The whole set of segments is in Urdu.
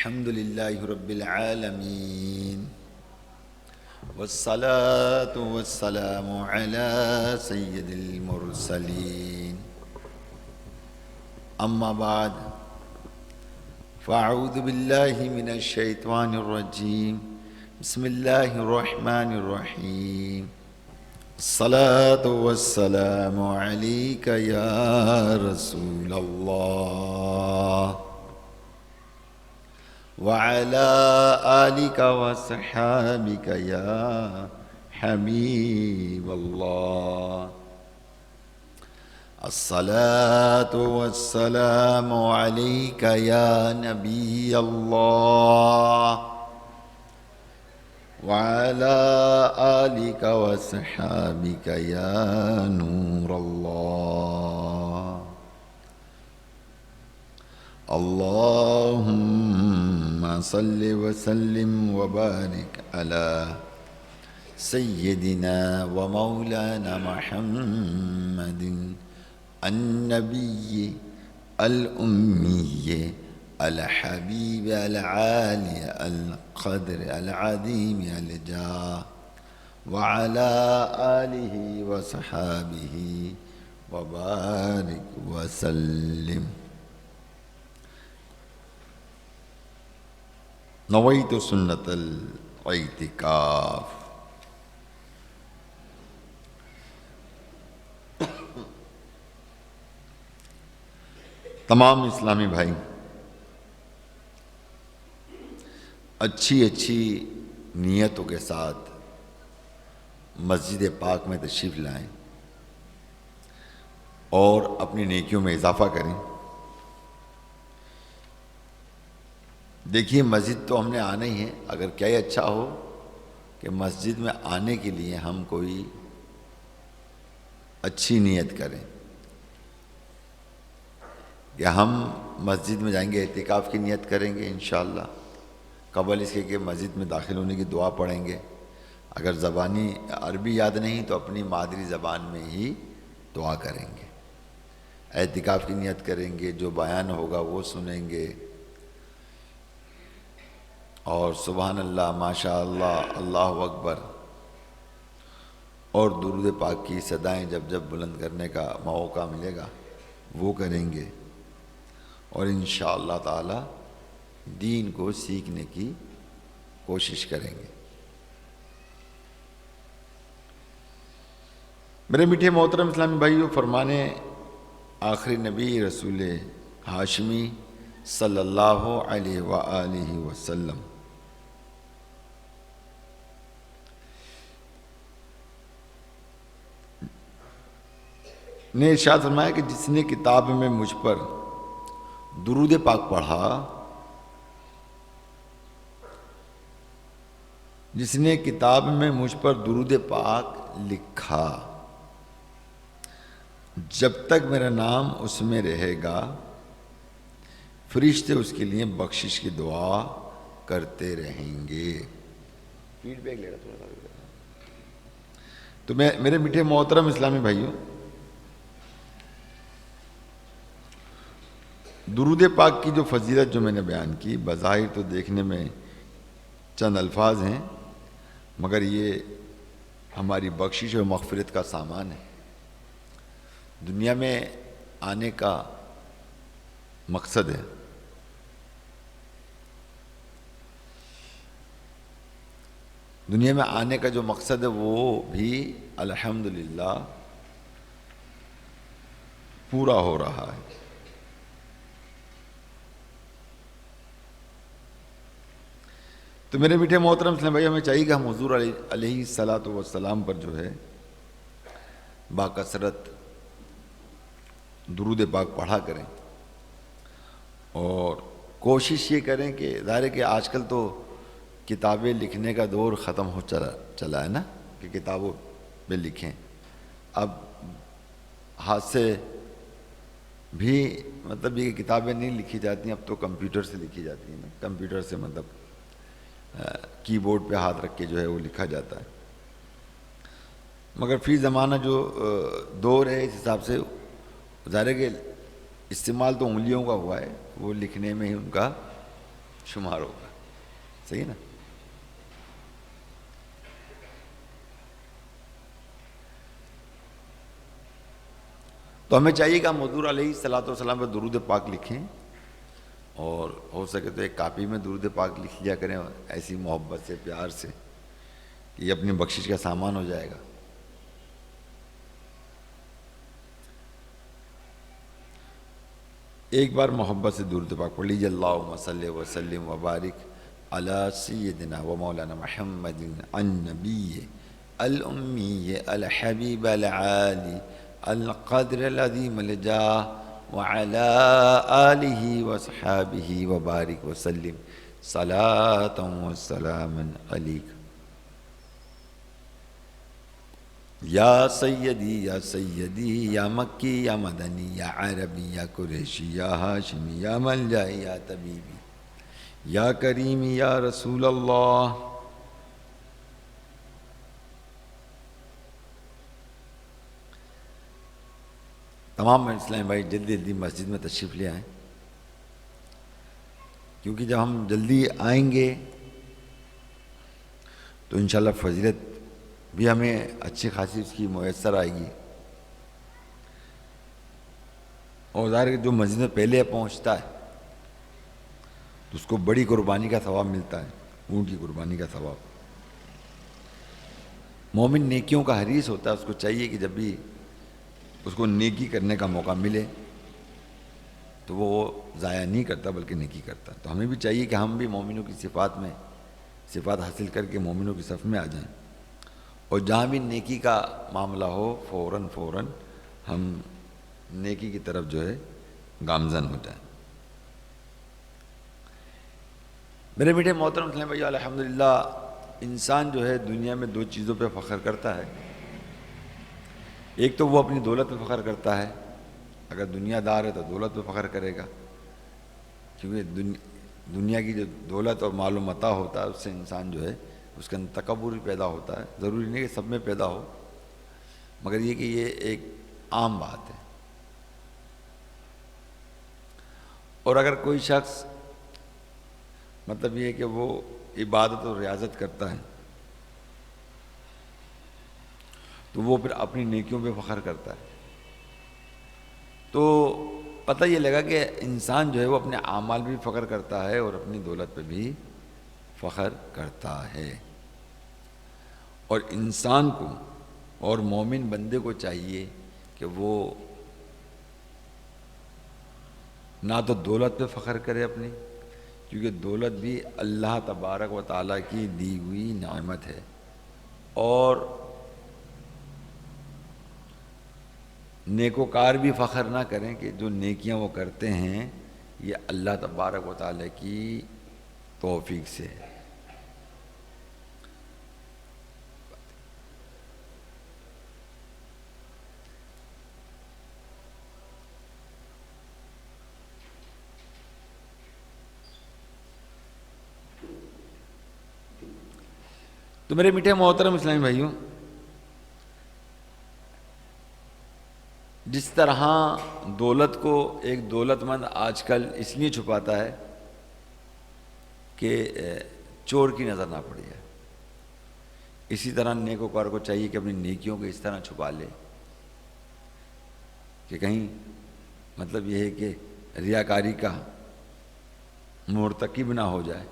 الحمد لله رب العالمين والصلاة والسلام على سيد المرسلين أما بعد فأعوذ بالله من الشيطان الرجيم بسم الله الرحمن الرحيم الصلاة والسلام عليك يا رسول الله وعلى آلك وصحابك يا حبيب الله الصلاة والسلام عليك يا نبي الله وعلى آلك وصحابك يا نور الله اللهم صل وسلم وبارك على سيدنا ومولانا محمد النبي الأمي الحبيب العالي القدر العظيم الجاه وعلى آله وصحابه وبارك وسلم. نویت سنت الاعتکاف. تمام اسلامی بھائی اچھی نیتوں کے ساتھ مسجد پاک میں تشریف لائیں اور اپنی نیکیوں میں اضافہ کریں. دیکھیے مسجد تو ہم نے آنا ہی ہے، اگر کیا ہی اچھا ہو کہ مسجد میں آنے کے لیے ہم کوئی اچھی نیت کریں کہ ہم مسجد میں جائیں گے، اعتکاف کی نیت کریں گے انشاءاللہ. قبل اس کے کہ مسجد میں داخل ہونے کی دعا پڑھیں گے. اگر زبانی عربی یاد نہیں تو اپنی مادری زبان میں ہی دعا کریں گے. اعتکاف کی نیت کریں گے، جو بیان ہوگا وہ سنیں گے اور سبحان اللہ، ماشاء اللہ، اللہ اکبر اور درود پاک کی صدائیں جب جب بلند کرنے کا موقع ملے گا وہ کریں گے اور انشاءاللہ تعالی دین کو سیکھنے کی کوشش کریں گے. میرے میٹھے محترم اسلامی بھائیو، فرمانے آخری نبی رسول ہاشمی صلی اللہ علیہ وآلہ وسلم نے ارشاد فرمایا کہ جس نے کتاب میں مجھ پر درود پاک پڑھا، جس نے کتاب میں مجھ پر درود پاک لکھا، جب تک میرا نام اس میں رہے گا فرشتے اس کے لیے بخشش کی دعا کرتے رہیں گے. فیڈ بیک لے رہا تھوڑا سا. تو میرے میٹھے محترم اسلامی بھائیوں، درود پاک کی جو فضیلت جو میں نے بیان کی، بظاہر تو دیکھنے میں چند الفاظ ہیں، مگر یہ ہماری بخشش و مغفرت کا سامان ہے. دنیا میں آنے کا مقصد ہے. دنیا میں آنے کا جو مقصد ہے وہ بھی الحمدللہ پورا ہو رہا ہے. تو میرے میٹھے محترم اسلام بھائی، ہمیں چاہیے کہ ہم حضور علیہ الصلاۃ والسلام پر جو ہے باکثرت درود پاک پڑھا کریں اور کوشش یہ کریں کہ ظاہر ہے کہ آج کل تو کتابیں لکھنے کا دور ختم ہو چلا ہے نا، کہ کتابوں میں لکھیں. اب ہاتھ سے بھی مطلب یہ کہ کتابیں نہیں لکھی جاتی ہیں، اب تو کمپیوٹر سے لکھی جاتی ہیں نا. کمپیوٹر سے مطلب کی بورڈ پہ ہاتھ رکھ کے جو ہے وہ لکھا جاتا ہے. مگر فی زمانہ جو دور ہے اس حساب سے ظاہر ہے کہ استعمال تو انگلیوں کا ہوا ہے، وہ لکھنے میں ہی ان کا شمار ہوگا. صحیح ہے نا؟ تو ہمیں چاہیے کہ ہم حضور علیہ الصلوۃ والسلام پہ درود پاک لکھیں، اور ہو سکے تو ایک کاپی میں درود پاک لکھ لیا کریں ایسی محبت سے، پیار سے، کہ یہ اپنی بخشش کا سامان ہو جائے گا. ایک بار محبت سے درود پاک پڑھ لیجیے. اللہم صلی وسلم وبارک علی سیدنا و مولانا محمد النبی الامی الحبیب العالی القدر العظیم الجاہ وعلی آلہ وصحابہ وبارک وسلم صلاۃ وسلاما علیک. یا سیدی یا سیدی یا مکی یا مدنی یا عربی یا قریشی یا ہاشمی یا ملجائی یا طبیبی یا کریمی یا رسول اللہ. تمام اسلامی بھائی جلدی جلدی مسجد میں تشریف لے آئیں، کیونکہ جب ہم جلدی آئیں گے تو انشاءاللہ فضیلت بھی ہمیں اچھی خاصی اس کی میسر آئے گی. اور ظاہر کہ جو مسجد میں پہلے پہنچتا ہے تو اس کو بڑی قربانی کا ثواب ملتا ہے، اونٹ کی قربانی کا ثواب. مومن نیکیوں کا حریص ہوتا ہے، اس کو چاہیے کہ جب بھی اس کو نیکی کرنے کا موقع ملے تو وہ ضائع نہیں کرتا بلکہ نیکی کرتا. تو ہمیں بھی چاہیے کہ ہم بھی مومنوں کی صفات حاصل کر کے مومنوں کی صف میں آ جائیں، اور جہاں بھی نیکی کا معاملہ ہو فوراً ہم نیکی کی طرف جو ہے گامزن ہو جائیں. میرے میٹھے محترم اسلام بھائی، الحمدللہ انسان جو ہے دنیا میں دو چیزوں پہ فخر کرتا ہے. ایک تو وہ اپنی دولت پہ فخر کرتا ہے، اگر دنیا دار ہے تو دولت پہ فخر کرے گا، کیونکہ دنیا کی جو دولت اور مال و متاع ہوتا ہے اس سے انسان جو ہے اس کے اندر تکبر بھی پیدا ہوتا ہے. ضروری نہیں کہ سب میں پیدا ہو، مگر یہ کہ یہ ایک عام بات ہے. اور اگر کوئی شخص مطلب یہ ہے کہ وہ عبادت اور ریاضت کرتا ہے تو وہ پھر اپنی نیکیوں پہ فخر کرتا ہے. تو پتہ یہ لگا کہ انسان جو ہے وہ اپنے اعمال بھی فخر کرتا ہے اور اپنی دولت پہ بھی فخر کرتا ہے. اور انسان کو اور مومن بندے کو چاہیے کہ وہ نہ تو دولت پہ فخر کرے اپنی، کیونکہ دولت بھی اللہ تبارک و تعالیٰ کی دی ہوئی نعمت ہے، اور نیکوکار بھی فخر نہ کریں کہ جو نیکیاں وہ کرتے ہیں یہ اللہ تبارک و تعالیٰ کی توفیق سے ہے. تو میرے میٹھے محترم اسلامی بھائیوں، جس طرح دولت کو ایک دولت مند آج کل اس لیے چھپاتا ہے کہ چور کی نظر نہ پڑ جائے، اسی طرح نیکوکار کو چاہیے کہ اپنی نیکیوں کو اس طرح چھپا لے کہ کہیں مطلب یہ ہے کہ ریاکاری کا مرتکب نہ ہو جائے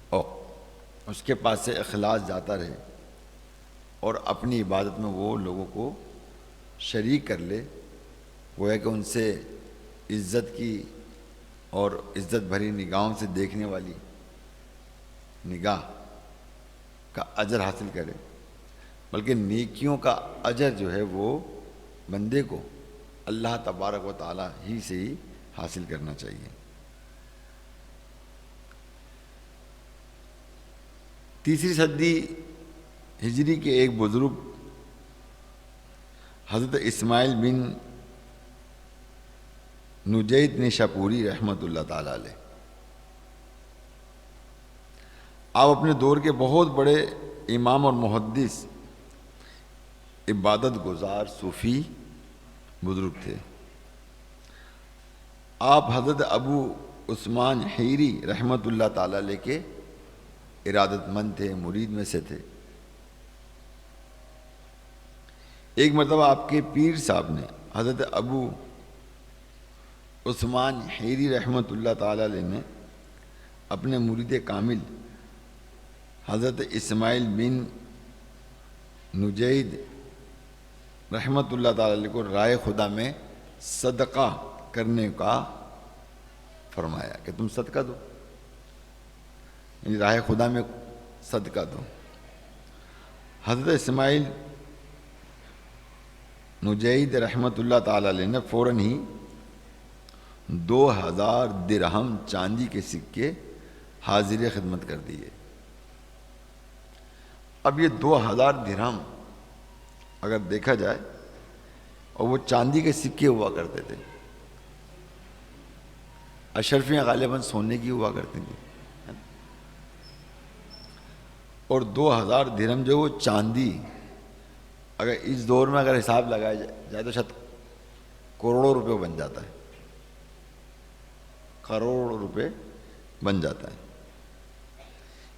اور اس کے پاس سے اخلاص جاتا رہے اور اپنی عبادت میں وہ لوگوں کو شریک کر لے. وہ ہے کہ ان سے عزت کی اور عزت بھری نگاہوں سے دیکھنے والی نگاہ کا اجر حاصل کرے، بلکہ نیکیوں کا اجر جو ہے وہ بندے کو اللہ تبارک و تعالیٰ ہی سے ہی حاصل کرنا چاہیے. تیسری صدی ہجری کے ایک بزرگ حضرت اسماعیل بن نجید نیشاپوری رحمۃ اللہ تعالی علیہ، آپ اپنے دور کے بہت بڑے امام اور محدث، عبادت گزار صوفی بزرگ تھے. آپ حضرت ابو عثمان حیری رحمۃ اللہ تعالی علیہ کے ارادت مند تھے، مرید میں سے تھے۔ ایک مرتبہ آپ کے پیر صاحب نے حضرت ابو عثمان حیری رحمۃ اللہ تعالی علیہ نے اپنے مرید کامل حضرت اسماعیل بن نجید رحمۃ اللہ تعالی علیہ کو رائے خدا میں صدقہ کرنے کا فرمایا کہ تم صدقہ دو، یعنی راہ خدا میں صدقہ دو۔ حضرت اسماعیل نجید رحمۃ اللہ تعالی علیہ نے فوراً ہی 2000 درہم چاندی کے سکے حاضر خدمت کر دیے۔ اب یہ 2000 درہم اگر دیکھا جائے، اور وہ چاندی کے سکے ہوا کرتے تھے، اشرفیاں غالباً سونے کی ہوا کرتی تھیں، اور 2000 درہم جو وہ چاندی، اگر اس دور میں اگر حساب لگایا جائے تو شاید کروڑوں روپے بن جاتا ہے، کروڑ روپے بن جاتا ہے۔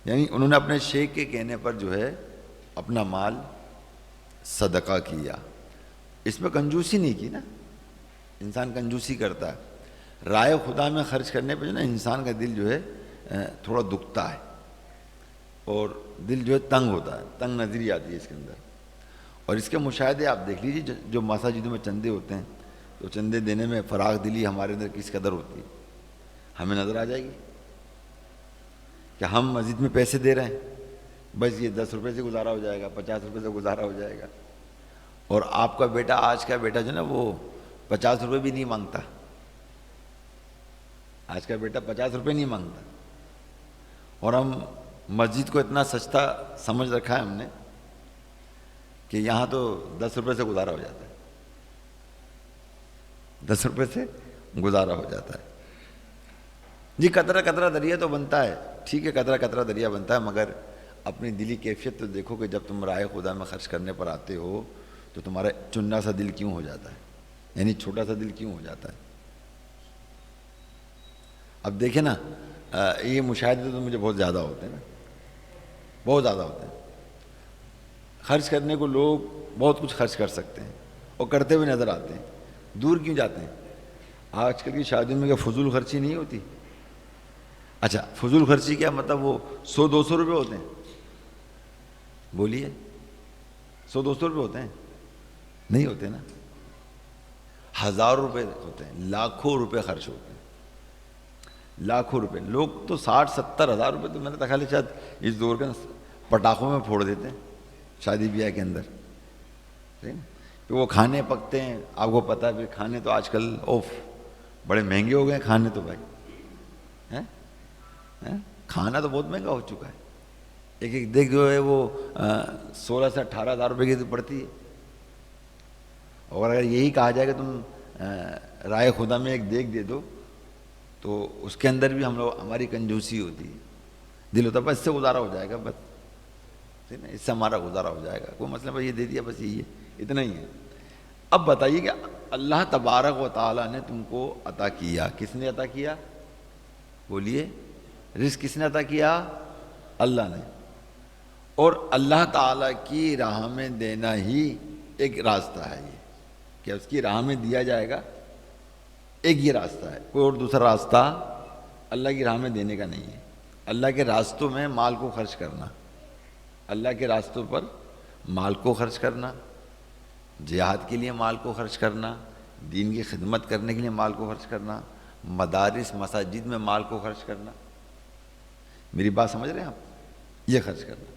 یعنی انہوں نے اپنے شیخ کے کہنے پر جو ہے اپنا مال صدقہ کیا۔ اس میں کنجوسی نہیں کی نا، انسان کنجوسی کرتا ہے، رائے خدا میں خرچ کرنے پہ جو نا انسان کا دل جو ہے تھوڑا دکھتا ہے، اور دل جو ہے تنگ ہوتا ہے، تنگ نظری آتی ہے اس کے اندر۔ اور اس کے مشاہدے آپ دیکھ لیجیے، جو مساجدوں میں چندے ہوتے ہیں تو چندے دینے میں فراغ دلی ہمارے اندر کس قدر ہوتی ہے، ہمیں نظر آ جائے گی کہ ہم مسجد میں پیسے دے رہے ہیں، بس یہ 10 روپے سے گزارا ہو جائے گا، 50 روپے سے گزارا ہو جائے گا، اور آپ کا بیٹا، آج کا بیٹا جو نا وہ 50 روپے بھی نہیں مانگتا، آج کا بیٹا 50 روپے نہیں مانگتا، اور ہم مسجد کو اتنا سستا سمجھ رکھا ہے ہم نے کہ یہاں تو 10 روپے سے گزارا ہو جاتا ہے، 10 روپے سے گزارا ہو جاتا ہے۔ جی قطرہ قطرہ دریا تو بنتا ہے، ٹھیک ہے، قطرہ قطرہ دریا بنتا ہے، مگر اپنی دلی کیفیت تو دیکھو کہ جب تم رائے خدا میں خرچ کرنے پر آتے ہو تو تمہارا چننا سا دل کیوں ہو جاتا ہے، یعنی چھوٹا سا دل کیوں ہو جاتا ہے۔ اب دیکھیں نا، یہ مشاہدے تو مجھے بہت زیادہ ہوتے ہیں نا، بہت زیادہ ہوتے ہیں۔ خرچ کرنے کو لوگ بہت کچھ خرچ کر سکتے ہیں اور کرتے ہوئے نظر آتے ہیں، دور کیوں جاتے ہیں؟ آج کل کی شادیوں میں کیا فضول خرچی نہیں ہوتی؟ اچھا فضول خرچی کیا مطلب؟ وہ 100-200 روپے ہوتے ہیں، بولیے 100-200 روپے ہوتے ہیں؟ نہیں ہوتے نا، 1000 روپے ہوتے ہیں، لاکھوں روپے خرچ ہوتے ہیں، لاکھوں روپے۔ لوگ تو 60-70 ہزار روپے تو میں نے خیال ہے شاید اس دور کے پٹاخوں میں پھوڑ دیتے ہیں شادی بیاہ کے اندر، پھر وہ کھانے پکتے ہیں، آپ کو پتہ ہے پھر کھانے تو آج کل بڑے مہنگے ہو گئے ہیں کھانے تو بھائی، کھانا تو بہت مہنگا ہو چکا ہے، ایک ایک دیگ جو ہے وہ 16 سے 18 ہزار روپے کی تو پڑتی ہے۔ اور اگر یہی کہا جائے کہ تم رائے خدا میں ایک دیگ دے دو تو اس کے اندر بھی ہماری کنجوسی ہوتی ہے، دل ہوتا ہے بس اس سے گزارا ہو جائے گا، بس اس سے ہمارا گزارا ہو جائے گا، کوئی مسئلہ بس یہ دے دیا، بس یہی ہے، اتنا ہی ہے۔ اب بتائیے کہ اللہ تبارک و تعالیٰ نے تم کو عطا کیا، کس نے عطا کیا؟ بولیے، رزق کس نے عطا کیا؟ اللہ نے۔ اور اللہ تعالیٰ کی راہ میں دینا ہی ایک راستہ ہے، یہ کہ اس کی راہ میں دیا جائے گا، ایک یہ راستہ ہے، کوئی اور دوسرا راستہ اللہ کی راہ میں دینے کا نہیں ہے۔ اللہ کے راستوں میں مال کو خرچ کرنا، اللہ کے راستوں پر مال کو خرچ کرنا، جہاد کے لیے مال کو خرچ کرنا، دین کی خدمت کرنے کے لیے مال کو خرچ کرنا، مدارس مساجد میں مال کو خرچ کرنا، میری بات سمجھ رہے ہیں آپ؟ یہ خرچ کرنا،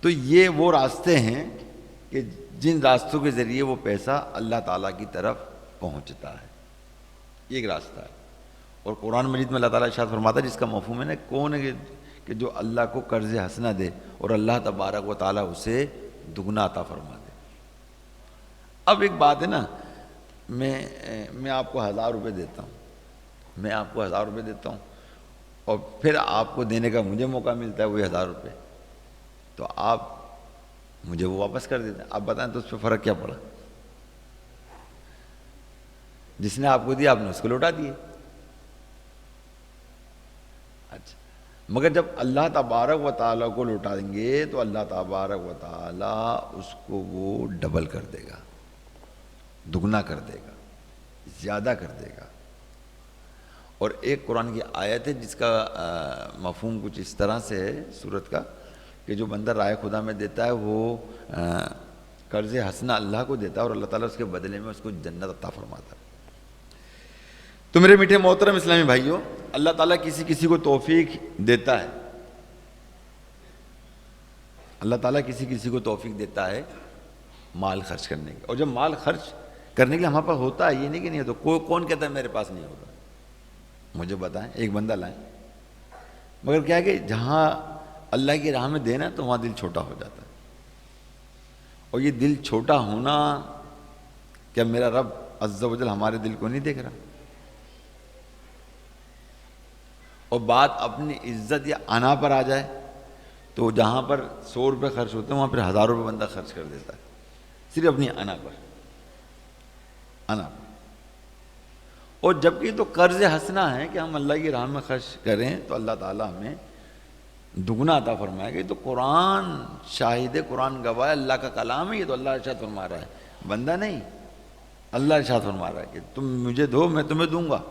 تو یہ وہ راستے ہیں کہ جن راستوں کے ذریعے وہ پیسہ اللہ تعالیٰ کی طرف پہنچتا ہے، یہ ایک راستہ ہے۔ اور قرآن مجید میں اللہ تعالیٰ ارشاد فرماتا ہے، جس کا مفہوم ہے نا، کون ہے کہ جو اللہ کو قرض حسنہ دے اور اللہ تبارک و تعالیٰ اسے دگنا عطا فرما دے۔ اب ایک بات ہے نا، میں آپ کو 1000 روپے دیتا ہوں، میں آپ کو 1000 روپے دیتا ہوں، اور پھر آپ کو دینے کا مجھے موقع ملتا ہے وہی 1000 روپے، تو آپ مجھے وہ واپس کر دیتے ہیں۔ آپ بتائیں تو اس پہ فرق کیا پڑا؟ جس نے آپ کو دیا آپ نے اس کو لوٹا دیے. اچھا مگر جب اللہ تبارک و تعالیٰ کو لوٹا دیں گے تو اللہ تبارک و تعالیٰ اس کو وہ ڈبل کر دے گا, دگنا کر دے گا, زیادہ کر دے گا. اور ایک قرآن کی آیت ہے جس کا مفہوم کچھ اس طرح سے ہے سورت کا کہ جو بندہ رائے خدا میں دیتا ہے وہ قرض حسنہ اللہ کو دیتا ہے اور اللہ تعالیٰ اس کے بدلے میں اس کو جنت عطا فرماتا ہے. تو میرے میٹھے محترم اسلامی بھائیوں, اللہ تعالیٰ کسی کسی کو توفیق دیتا ہے, اللہ تعالیٰ کسی کسی کو توفیق دیتا ہے مال خرچ کرنے کی. اور جب مال خرچ کرنے کے لیے ہمارے پاس ہوتا ہے, یہ نہیں کہ نہیں ہوتا, کون کہتا ہے میرے پاس نہیں ہوگا؟ مجھے بتائیں, ایک بندہ لائیں. مگر کیا ہے کہ جہاں اللہ کی راہ میں دینا ہے تو وہاں دل چھوٹا ہو جاتا ہے. اور یہ دل چھوٹا ہونا, کیا میرا رب عز و جل ہمارے دل کو نہیں دیکھ رہا؟ اور بات اپنی عزت یا انا پر آ جائے تو جہاں پر 100 روپے خرچ ہوتے ہیں وہاں پھر 1000 روپے بندہ خرچ کر دیتا ہے, صرف اپنی انا پر, انا پر. اور جبکہ تو قرض حسنہ ہے کہ ہم اللہ کی راہ میں خرچ کریں تو اللہ تعالیٰ ہمیں دگنا عطا فرمائے گا. یہ تو قرآن شاہد ہے, قرآن گواہ ہے, اللہ کا کلام ہے. یہ تو اللہ ارشاد فرما رہا ہے, بندہ نہیں. اللہ ارشاد فرما رہا ہے کہ تم مجھے دو میں تمہیں دوں گا,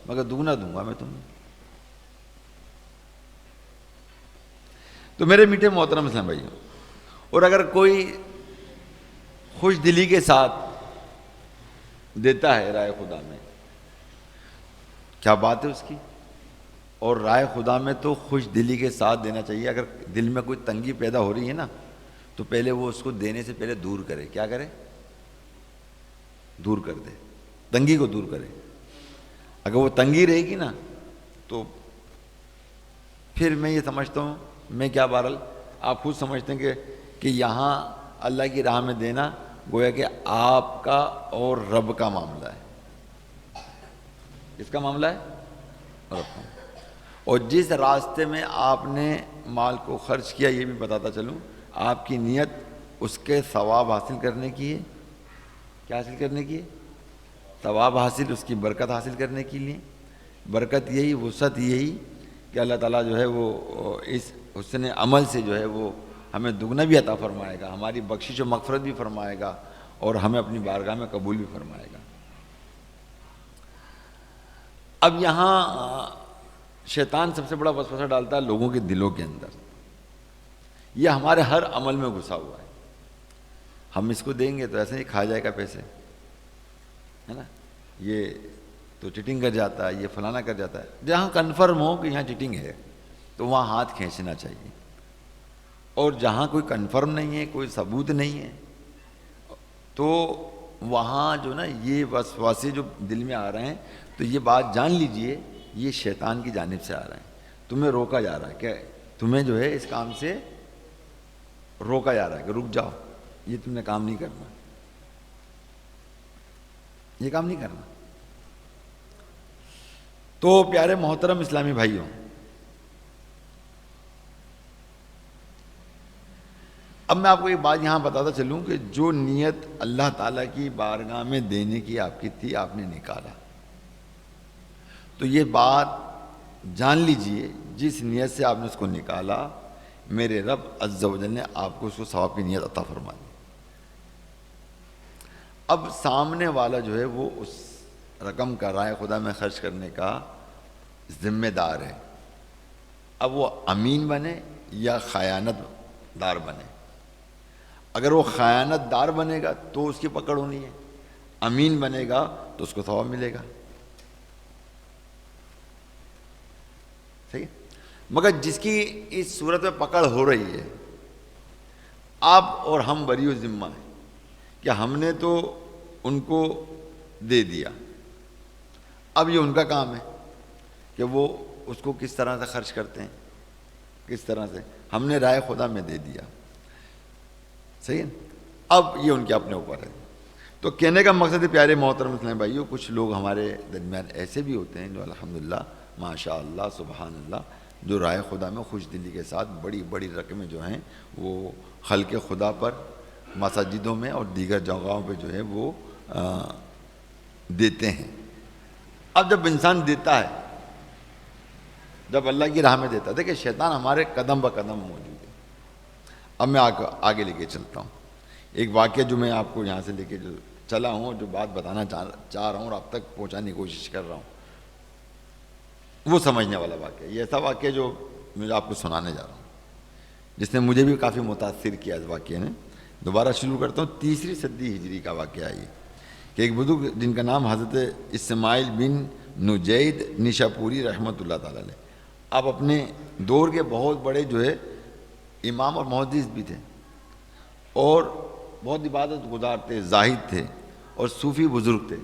مگر دگنا دوں گا میں تمہیں. تو میرے میٹھے محترم اسلام بھائیوں, اور اگر کوئی خوش دلی کے ساتھ دیتا ہے رائے خدا میں, کیا بات ہے اس کی. اور رائے خدا میں تو خوش دلی کے ساتھ دینا چاہیے. اگر دل میں کوئی تنگی پیدا ہو رہی ہے نا تو پہلے وہ اس کو دینے سے پہلے دور کرے. کیا کرے؟ دور کر دے, تنگی کو دور کرے. اگر وہ تنگی رہے گی نا تو پھر میں یہ سمجھتا ہوں, میں کیا بہرحال آپ خود سمجھتے ہیں کہ یہاں اللہ کی راہ میں دینا گویا کہ آپ کا اور رب کا معاملہ ہے. کس کا معاملہ ہے؟ رب کا. اور جس راستے میں آپ نے مال کو خرچ کیا, یہ بھی بتاتا چلوں, آپ کی نیت اس کے ثواب حاصل کرنے کی ہے. کیا حاصل کرنے کی ہے؟ ثواب حاصل, اس کی برکت حاصل کرنے کے لیے. برکت یہی, وسعت یہی کہ اللہ تعالیٰ جو ہے وہ اس حسن عمل سے جو ہے وہ ہمیں دگنا بھی عطا فرمائے گا, ہماری بخشش و مغفرت بھی فرمائے گا, اور ہمیں اپنی بارگاہ میں قبول بھی فرمائے گا. اب یہاں شیطان سب سے بڑا وسوسہ ڈالتا ہے لوگوں کے دلوں کے اندر. یہ ہمارے ہر عمل میں گھسا ہوا ہے. ہم اس کو دیں گے تو ایسے ہی کھا جائے گا پیسے, ہے نا, یہ تو چیٹنگ کر جاتا ہے, یہ فلانا کر جاتا ہے. جہاں کنفرم ہو کہ یہاں چیٹنگ ہے تو وہاں ہاتھ کھینچنا چاہیے. اور جہاں کوئی کنفرم نہیں ہے, کوئی ثبوت نہیں ہے, تو وہاں جو نا یہ وسوسے جو دل میں آ رہے ہیں, تو یہ بات جان لیجئے یہ شیطان کی جانب سے آ رہے ہیں. تمہیں روکا جا رہا ہے کہ تمہیں جو ہے اس کام سے روکا جا رہا ہے کہ رک جاؤ, یہ تم نے کام نہیں کرنا, یہ کام نہیں کرنا. تو پیارے محترم اسلامی بھائیوں, اب میں آپ کو ایک بات یہاں بتاتا چلوں کہ جو نیت اللہ تعالیٰ کی بارگاہ میں دینے کی آپ کی تھی, آپ نے نکالا, تو یہ بات جان لیجئے جس نیت سے آپ نے اس کو نکالا, میرے رب عز و جل نے آپ کو اس کو ثواب کی نیت عطا فرما دی. اب سامنے والا جو ہے وہ اس رقم کا رائے خدا میں خرچ کرنے کا ذمہ دار ہے. اب وہ امین بنے یا خیانت دار بنے. اگر وہ خیانت دار بنے گا تو اس کی پکڑ ہونی ہے, امین بنے گا تو اس کو ثواب ملے گا. صحیح. مگر جس کی اس صورت میں پکڑ ہو رہی ہے, آپ اور ہم بری و ذمہ ہیں کہ ہم نے تو ان کو دے دیا, اب یہ ان کا کام ہے کہ وہ اس کو کس طرح سے خرچ کرتے ہیں, کس طرح سے. ہم نے رائے خدا میں دے دیا, صحیح ہے, اب یہ ان کے اپنے اوپر ہے. تو کہنے کا مقصد ہے پیارے محترم اسلام بھائیوں, کچھ لوگ ہمارے درمیان ایسے بھی ہوتے ہیں جو الحمدللہ ماشاء اللہ سبحان اللہ, جو رائے خدا میں خوش دلی کے ساتھ بڑی بڑی رقمیں جو ہیں وہ خلق خدا پر, مساجدوں میں اور دیگر جگہوں پہ جو ہے وہ دیتے ہیں. اب جب انسان دیتا ہے، جب اللہ کی راہ میں دیتا ہے، دیکھیں شیطان ہمارے قدم بہ قدم موجود ہے۔ اب میں آگے لے کے چلتا ہوں ایک واقعہ جو میں آپ کو یہاں سے لے کے جو چلا ہوں، جو بات بتانا چاہ رہا ہوں اور آپ تک پہنچانے کی کوشش کر رہا ہوں، وہ سمجھنے والا واقعہ، یہ ایسا واقعہ جو میں آپ کو سنانے جا رہا ہوں، جس نے مجھے بھی کافی متاثر کیا اس واقعے نے۔ دوبارہ شروع کرتا ہوں، 3 صدی ہجری کا واقعہ ہے یہ، کہ ایک بزرگ جن کا نام حضرت اسماعیل بن نجید نیشاپوری رحمۃ اللہ تعالیٰ علیہ، آپ اپنے دور کے بہت بڑے جو ہے امام اور محدث بھی تھے، اور بہت عبادت گزار تھے، زاہد تھے اور صوفی بزرگ تھے۔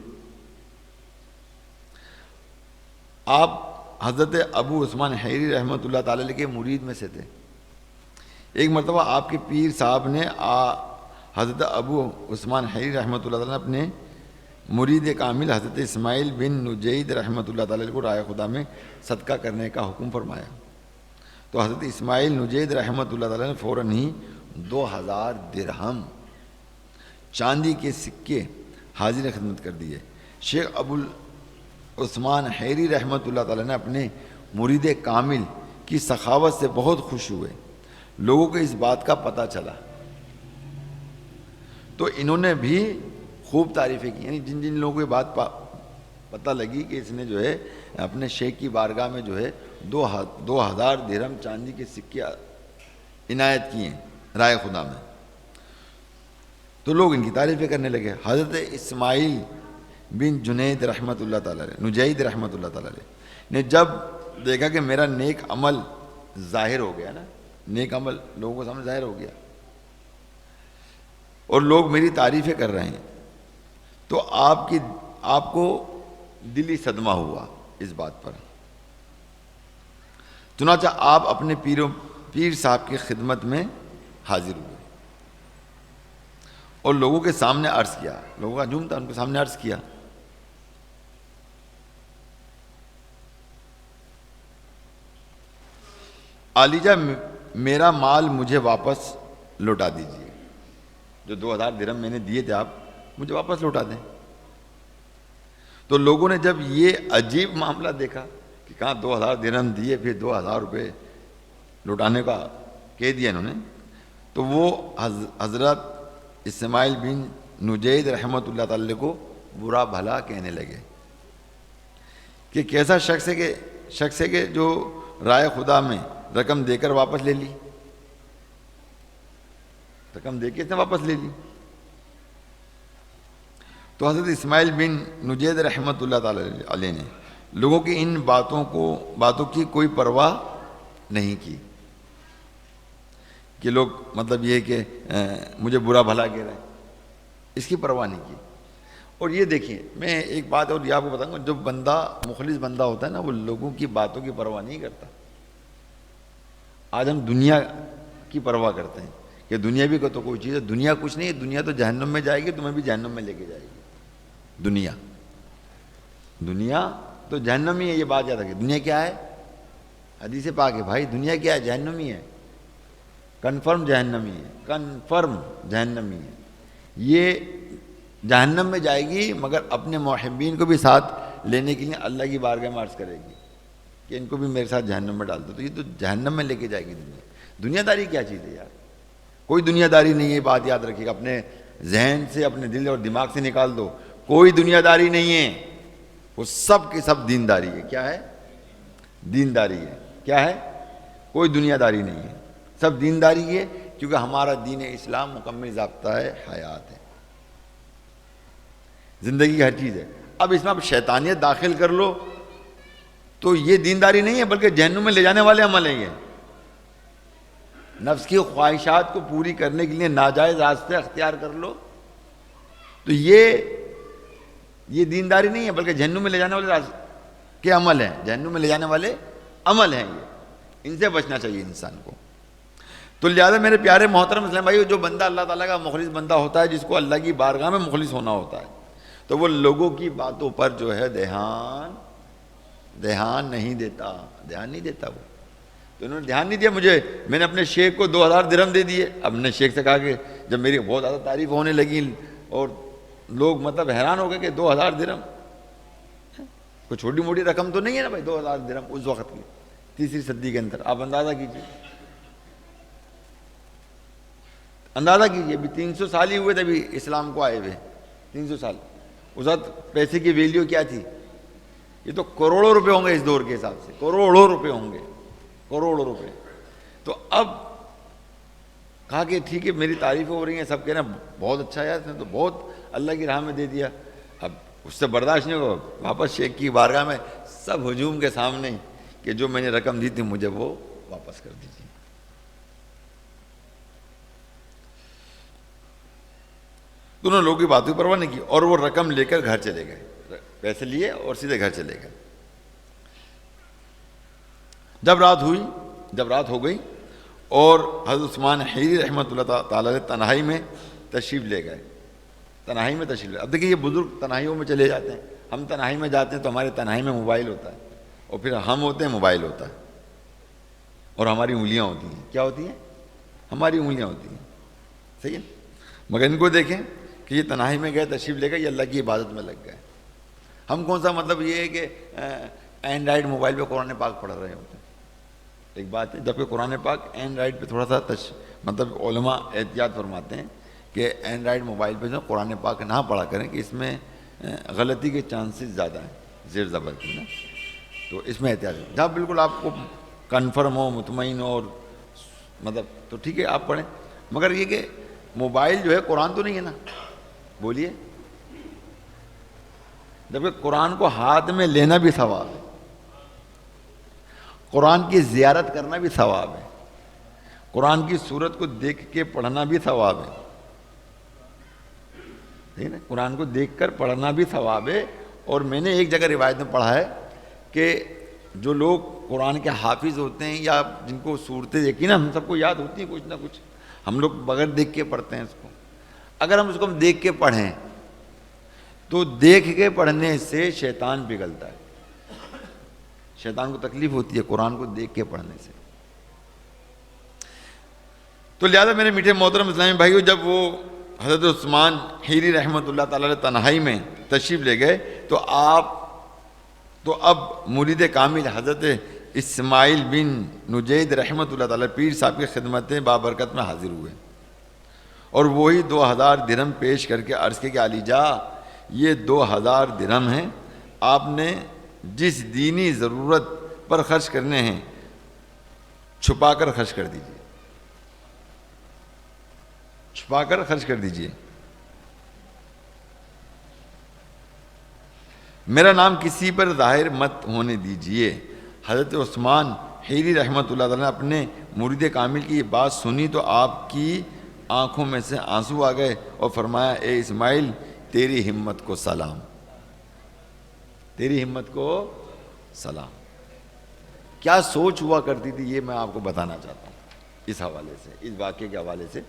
آپ حضرت ابو عثمان حیری رحمۃ اللہ تعالیٰ علیہ کے مرید میں سے تھے۔ ایک مرتبہ آپ کے پیر صاحب نے حضرت ابو عثمان حیری رحمۃ اللہ تعالیٰ نے اپنے مرید کامل حضرت اسماعیل بن نجید رحمۃ اللہ تعالیٰ کو رائے خدا میں صدقہ کرنے کا حکم فرمایا، تو حضرت اسماعیل نجید رحمۃ اللہ تعالیٰ نے فوراً ہی 2000 درہم چاندی کے سکے حاضر خدمت کر دیے۔ شیخ ابو عثمان حیری رحمۃ اللہ تعالیٰ نے اپنے مرید کامل کی سخاوت سے بہت خوش ہوئے۔ لوگوں کو اس بات کا پتہ چلا تو انہوں نے بھی خوب تعریفیں کی، یعنی جن لوگوں کو یہ بات پتہ لگی کہ اس نے جو ہے اپنے شیخ کی بارگاہ میں جو ہے 2000 درہم چاندی کے سکے عنایت کیے رائے خدا میں، تو لوگ ان کی تعریفیں کرنے لگے۔ حضرت اسماعیل بن جنید رحمۃ اللہ تعالیٰ علیہ، نجید رحمۃ اللہ تعالیٰ علیہ نے جب دیکھا کہ میرا نیک عمل ظاہر ہو گیا نا، نیک عمل لوگوں کو سامنے ظاہر ہو گیا اور لوگ میری تعریفیں کر رہے ہیں، تو آپ کو دلی صدمہ ہوا اس بات پر۔ چنانچہ آپ اپنے پیر صاحب کی خدمت میں حاضر ہوئے اور لوگوں کے سامنے عرض کیا، لوگوں کا ہجوم تھا، ان کے سامنے عرض کیا، عالیجہ میرا مال مجھے واپس لوٹا دیجیے، جو 2000 درہم میں نے دیے تھے آپ مجھے واپس لوٹا دیں۔ تو لوگوں نے جب یہ عجیب معاملہ دیکھا کہ کہاں 2000 درہم دیے پھر 2000 روپے لوٹانے کا کہہ دیا انہوں نے، تو وہ حضرت اسماعیل بن نجید رحمۃ اللہ تعالی کو برا بھلا کہنے لگے کہ کیسا شخص ہے کہ جو رائے خدا میں رقم دے کر واپس لے لی، رقم دے کے اس نے واپس لے لی۔ تو حضرت اسماعیل بن نجید رحمۃ اللہ تعالی علیہ نے لوگوں کی ان باتوں کی کوئی پرواہ نہیں کی کہ لوگ مطلب یہ کہ مجھے برا بھلا کہہ رہے ہیں، اس کی پرواہ نہیں کی۔ اور یہ دیکھیے میں ایک بات اور یہ آپ کو بتاؤں گا، جو بندہ مخلص بندہ ہوتا ہے نا، وہ لوگوں کی باتوں کی پرواہ نہیں کرتا۔ آج ہم دنیا کی پرواہ کرتے ہیں کہ دنیا بھی تو کوئی چیز ہے، دنیا کچھ نہیں ہے، دنیا تو جہنم میں جائے گی، تمہیں بھی جہنم میں لے کے جائے گی۔ دنیا تو جہنم ہی ہے، یہ بات یاد رکھیں۔ دنیا کیا ہے؟ حدیث پاک ہے بھائی، دنیا کیا ہے؟ جہنم ہی ہے، کنفرم جہنمی ہے، کنفرم جہنمی ہے۔ یہ جہنم میں جائے گی، مگر اپنے محبین کو بھی ساتھ لینے کے لیے اللہ کی بارگاہ میں عرض کرے گی کہ ان کو بھی میرے ساتھ جہنم میں ڈال دو، تو یہ تو جہنم میں لے کے جائے گی دنیا داری کیا چیز ہے یار؟ کوئی دنیا داری نہیں ہے، بات یاد رکھیے گا، اپنے ذہن سے، اپنے دل اور دماغ سے نکال دو، کوئی دنیا داری نہیں ہے، وہ سب کی سب دینداری ہے۔ کیا ہے؟ دینداری ہے۔ کیا ہے؟ کوئی دنیا داری نہیں ہے، سب دینداری ہے، کیونکہ ہمارا دین اسلام مکمل ضابطہ ہے، حیات ہے، زندگی کی ہر چیز ہے۔ اب اس میں آپ شیطانیت داخل کر لو تو یہ دینداری نہیں ہے، بلکہ جہنم میں لے جانے والے عمل ہیں۔ یہ نفس کی خواہشات کو پوری کرنے کے لیے ناجائز راستے اختیار کر لو تو یہ دینداری نہیں ہے، بلکہ جہنم میں لے جانے والے راستے کے عمل ہیں، جہنم میں لے جانے والے عمل ہیں، یہ ان سے بچنا چاہیے انسان کو۔ تو لہٰذا میرے پیارے محترم اسلام بھائی، جو بندہ اللہ تعالیٰ کا مخلص بندہ ہوتا ہے، جس کو اللہ کی بارگاہ میں مخلص ہونا ہوتا ہے، تو وہ لوگوں کی باتوں پر جو ہے دھیان نہیں دیتا، وہ تو انہوں نے دھیان نہیں دیا۔ میں نے اپنے شیخ کو 2000 درہم دے دیے۔ اب نے شیخ سے کہا کہ جب میری بہت زیادہ تعریف ہونے لگی اور لوگ مطلب حیران ہو گئے کہ 2000 درہم، کوئی چھوٹی موٹی رقم تو نہیں ہے نا بھائی 2000 درہم اس وقت کی، تیسری صدی کے اندر. آپ اندازہ کیجیے، اندازہ کیجیے. ابھی 300 سال ہی ہوئے تھے ابھی اسلام کو آئے ہوئے، 300 سال. اس وقت پیسے کی ویلیو کیا تھی؟ یہ تو کروڑوں روپے ہوں گے اس دور کے حساب سے، کروڑوں روپے ہوں گے، کروڑوں روپے. تو اب کہا کہ ٹھیک ہے میری تعریفیں ہو رہی ہیں، سب کہہ رہے ہیں بہت اچھا ہے، اس نے تو بہت اللہ کی راہ میں دے دیا. اب اس سے برداشت نہیں ہوا، واپس شیخ کی بارگاہ میں سب ہجوم کے سامنے کہ جو میں نے رقم دی تھی مجھے وہ واپس کر دیجیے. دونوں لوگوں کی باتوں کی پرواہ نہیں کی اور وہ رقم لے کر گھر چلے گئے، پیسے لیے اور سیدھے گھر چلے گئے. جب رات ہو گئی اور حضرت عثمان حیری رحمۃ اللہ تعالی علیہ تنہائی میں تشریف لے گئے. تنہائی میں تشریف لے، اب دیکھیے یہ بزرگ تنہائیوں میں چلے جاتے ہیں، ہم تنہائی میں جاتے ہیں تو ہمارے تنہائی میں موبائل ہوتا ہے، اور پھر ہم ہوتے ہیں موبائل ہوتا ہے، اور ہماری انگلیاں ہوتی ہیں. کیا ہوتی ہیں؟ ہماری انگلیاں ہوتی ہیں. صحیح ہے. مگر ان کو دیکھیں کہ یہ تنہائی میں گئے، تشریف لے گئے، یہ اللہ کی عبادت میں لگ گئے. ہم کون سا مطلب یہ ہے کہ اینڈرائڈ موبائل پہ قرآن پاک پڑھ رہے ہوتے ہیں. ایک بات ہے، جبکہ قرآن پاک اینڈرائڈ پہ تھوڑا سا مطلب علماء احتیاط فرماتے ہیں کہ اینڈرائڈ موبائل پہ جو قرآن پاک نہ پڑھا کریں کہ اس میں غلطی کے چانسز زیادہ ہیں، زیر زبر کی نا. تو اس میں احتیاط ہے. جہاں بالکل آپ کو کنفرم ہو، مطمئن ہو، اور مطلب تو ٹھیک ہے آپ پڑھیں. مگر یہ کہ موبائل جو ہے قرآن تو نہیں ہے نا، بولیے. جبکہ قرآن کو ہاتھ میں لینا بھی ثواب ہے، قرآن کی زیارت کرنا بھی ثواب ہے، قرآن کی صورت کو دیکھ کے پڑھنا بھی ثواب ہے. ٹھیک ہے، قرآن کو دیکھ کر پڑھنا بھی ثواب ہے. اور میں نے ایک جگہ روایت میں پڑھا ہے کہ جو لوگ قرآن کے حافظ ہوتے ہیں یا جن کو صورتیں یقیناً ہم سب کو یاد ہوتی ہیں کچھ نہ کچھ، ہم لوگ بغیر دیکھ کے پڑھتے ہیں اس کو. اگر ہم اس کو دیکھ کے پڑھیں تو دیکھ کے پڑھنے سے شیطان پگھلتا ہے، شیطان کو تکلیف ہوتی ہے قرآن کو دیکھ کے پڑھنے سے. تو لہذا میرے میٹھے محترم اسلامی بھائیو، جب وہ حضرت عثمان حیری رحمۃ اللہ تعالی علیہ تنہائی میں تشریف لے گئے تو اب مرید کامل حضرت اسماعیل بن نجید رحمۃ اللہ تعالی پیر صاحب کی خدمت بابرکت میں حاضر ہوئے، اور وہی 2000 درہم پیش کر کے عرض کیا کہ علی جا یہ 2000 درہم ہیں، آپ نے جس دینی ضرورت پر خرچ کرنے ہیں چھپا کر خرچ کر دیجیے، چھپا کر خرچ کر دیجیے. میرا نام کسی پر ظاہر مت ہونے دیجیے. حضرت عثمان حیری رحمۃ اللہ تعالیٰ نے اپنے مرید کامل کی یہ بات سنی تو آپ کی آنکھوں میں سے آنسو آ گئے اور فرمایا اے اسماعیل تیری ہمت کو سلام، تیری ہمت کو سلام. کیا سوچ ہوا کرتی تھی یہ میں آپ کو بتانا چاہتا ہوں اس حوالے سے، اس واقعے کے حوالے سے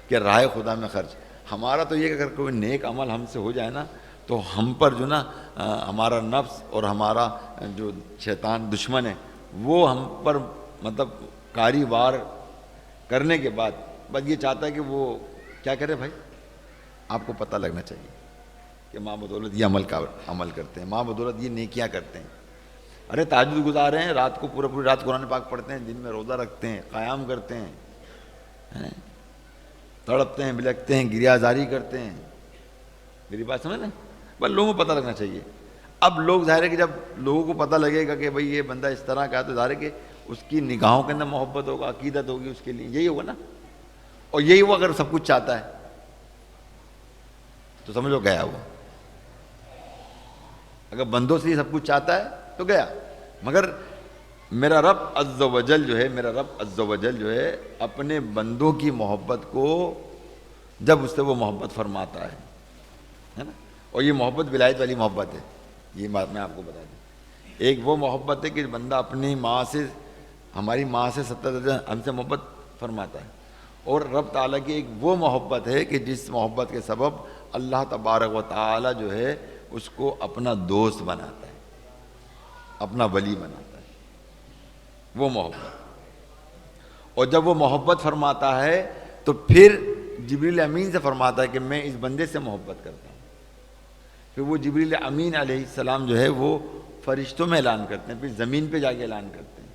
کہ راہ خدا میں خرچ. ہمارا تو یہ کہ اگر کوئی نیک عمل ہم سے ہو جائے نا تو ہم پر جو نا ہمارا نفس اور ہمارا جو شیطان دشمن ہے وہ ہم پر مطلب کاری وار کرنے کے بعد بس یہ چاہتا ہے کہ وہ کیا کرے بھائی، آپ کو پتہ لگنا چاہیے کہ ماں بدولت یہ عمل کرتے ہیں، ماں بدولت یہ نیکیاں کرتے ہیں. ارے تہجد گزار رہے ہیں، رات کو پوری رات قرآن پاک پڑھتے ہیں، دن میں روزہ رکھتے ہیں، قیام کرتے ہیں، تڑپتے ہیں، بلکتے ہیں، گریہ زاری کرتے ہیں. میری بات سمجھ لیں، بس لوگوں کو پتہ لگنا چاہیے. اب لوگ ظاہر ہے کہ جب لوگوں کو پتہ لگے گا کہ بھئی یہ بندہ اس طرح کا ہے تو ظاہر ہے کہ اس کی نگاہوں کے اندر محبت ہوگا، عقیدت ہوگی اس کے لیے، یہی ہوگا نا. اور یہی وہ اگر سب کچھ چاہتا ہے تو سمجھ لو گیا وہ. اگر بندوں سے یہ سب کچھ چاہتا ہے تو گیا. مگر میرا رب عز و جل جو ہے اپنے بندوں کی محبت کو جب اس سے وہ محبت فرماتا ہے نا، اور یہ محبت ولایت والی محبت ہے. یہ بات میں آپ کو بتا دوں، ایک وہ محبت ہے کہ بندہ اپنی ماں سے، ہماری ماں سے 70 درجہ ہم سے محبت فرماتا ہے. اور رب تعالیٰ کی ایک وہ محبت ہے کہ جس محبت کے سبب اللہ تبارک و تعالیٰ جو ہے اس کو اپنا دوست بناتا ہے، اپنا ولی بناتا ہے، وہ محبت. اور جب وہ محبت فرماتا ہے تو پھر جبریل امین سے فرماتا ہے کہ میں اس بندے سے محبت کرتا ہوں. پھر وہ جبریل امین علیہ السلام جو ہے وہ فرشتوں میں اعلان کرتے ہیں، پھر زمین پہ جا کے اعلان کرتے ہیں